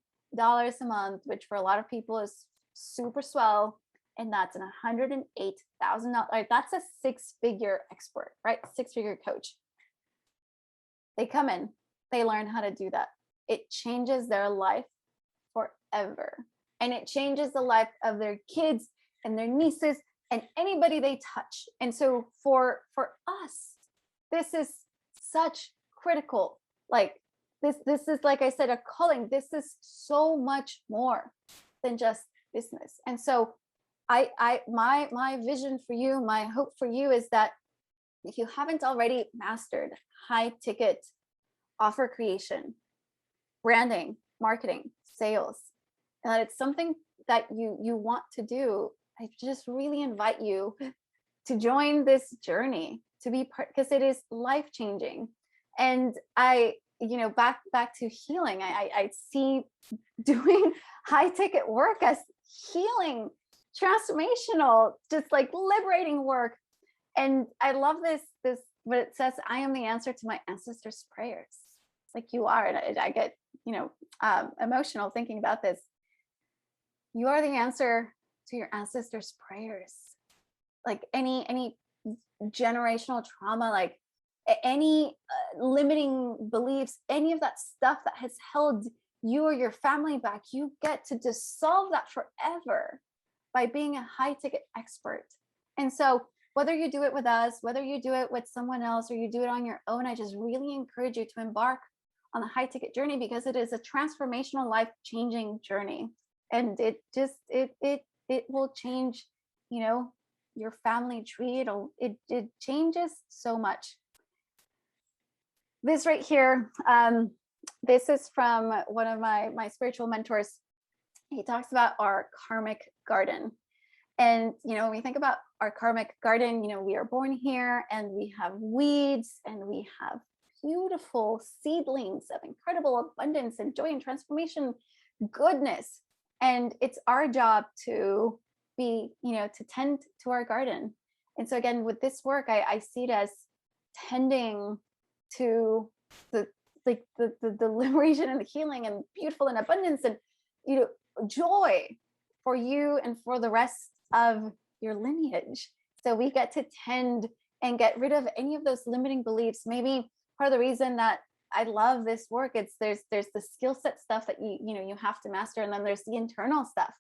a month, which for a lot of people is super swell. And that's an $108,000. That's a 6-figure expert, right? 6-figure coach. They come in, they learn how to do that. It changes their life forever. And it changes the life of their kids and their nieces and anybody they touch. And so for us, this is such critical. Like this is, like I said, a calling. This is so much more than just business. And so my vision for you, my hope for you is that if you haven't already mastered high ticket offer creation, branding, marketing, sales, and that it's something that you want to do, I just really invite you to join this journey, to be part, because it is life-changing. And back to healing, I see doing high ticket work as healing, transformational, just like liberating work. And I love this what it says, I am the answer to my ancestors' prayers. It's like you are, and I get emotional thinking about this. You are the answer to your ancestors' prayers. Like any generational trauma, like any limiting beliefs, any of that stuff that has held you or your family back, you get to dissolve that forever by being a high ticket expert. And so whether you do it with us, whether you do it with someone else, or you do it on your own, I just really encourage you to embark on the high ticket journey, because it is a transformational, life-changing journey. And it will change, your family tree. It changes so much. This right here, this is from one of my spiritual mentors. He talks about our karmic garden. And, when we think about our karmic garden, we are born here and we have weeds and we have beautiful seedlings of incredible abundance and joy and transformation, goodness. And it's our job to be, to tend to our garden. And so again, with this work, I see it as tending to the liberation and the healing and beautiful and abundance and, joy for you and for the rest of your lineage. So we get to tend and get rid of any of those limiting beliefs. Maybe part of the reason that I love this work, there's the skill set stuff that you have to master, and then there's the internal stuff.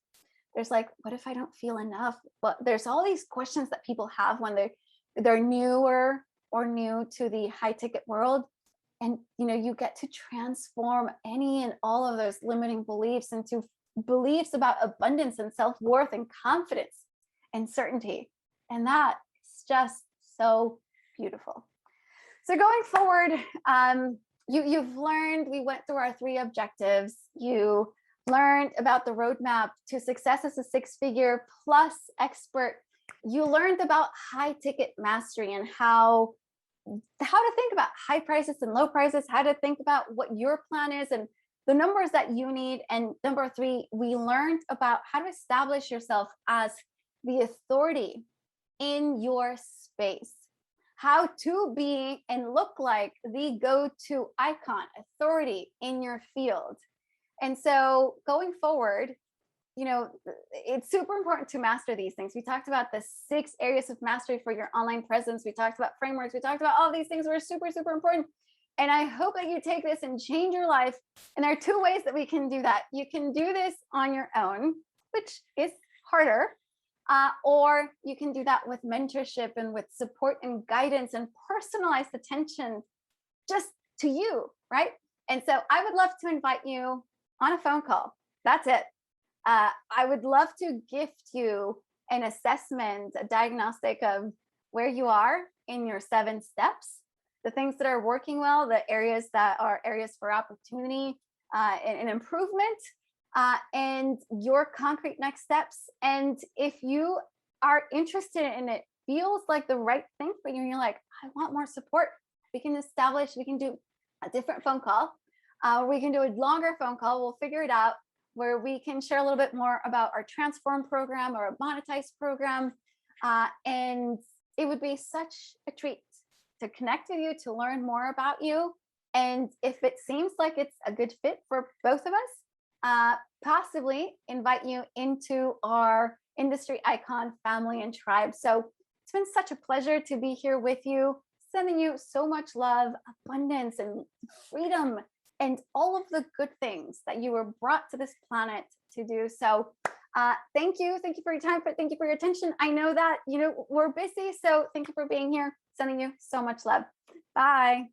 There's like, what if I don't feel enough? Well, there's all these questions that people have when they're newer or new to the high ticket world. And you get to transform any and all of those limiting beliefs into beliefs about abundance and self-worth and confidence and certainty. And that is just so beautiful. So going forward, you've learned, we went through our 3 objectives. You learned about the roadmap to success as a 6-figure plus expert. You learned about high ticket mastery and how to think about high prices and low prices, how to think about what your plan is and the numbers that you need. And number 3, we learned about how to establish yourself as the authority in your space, how to be and look like the go-to icon, authority in your field. And so going forward, it's super important to master these things. We talked about the 6 areas of mastery for your online presence. We talked about frameworks. We talked about all these things were super, super important. And I hope that you take this and change your life. And there are 2 ways that we can do that. You can do this on your own, which is harder, or you can do that with mentorship and with support and guidance and personalized attention just to you, right? And so I would love to invite you on a phone call. That's it. I would love to gift you an assessment, a diagnostic of where you are in your 7 steps, the things that are working well, the areas that are areas for opportunity and improvement, and your concrete next steps. And if you are interested and it feels like the right thing for you, and you're like, I want more support, we can do a different phone call. We can do a longer phone call. We'll figure it out, where we can share a little bit more about our Transform program or a Monetize program. And it would be such a treat to connect with you, to learn more about you. And if it seems like it's a good fit for both of us, possibly invite you into our industry icon family and tribe. So it's been such a pleasure to be here with you, sending you so much love, abundance, and freedom, and all of the good things that you were brought to this planet to do. So thank you for your time, thank you for your attention. I know that we're busy, so thank you for being here. Sending you so much love. Bye.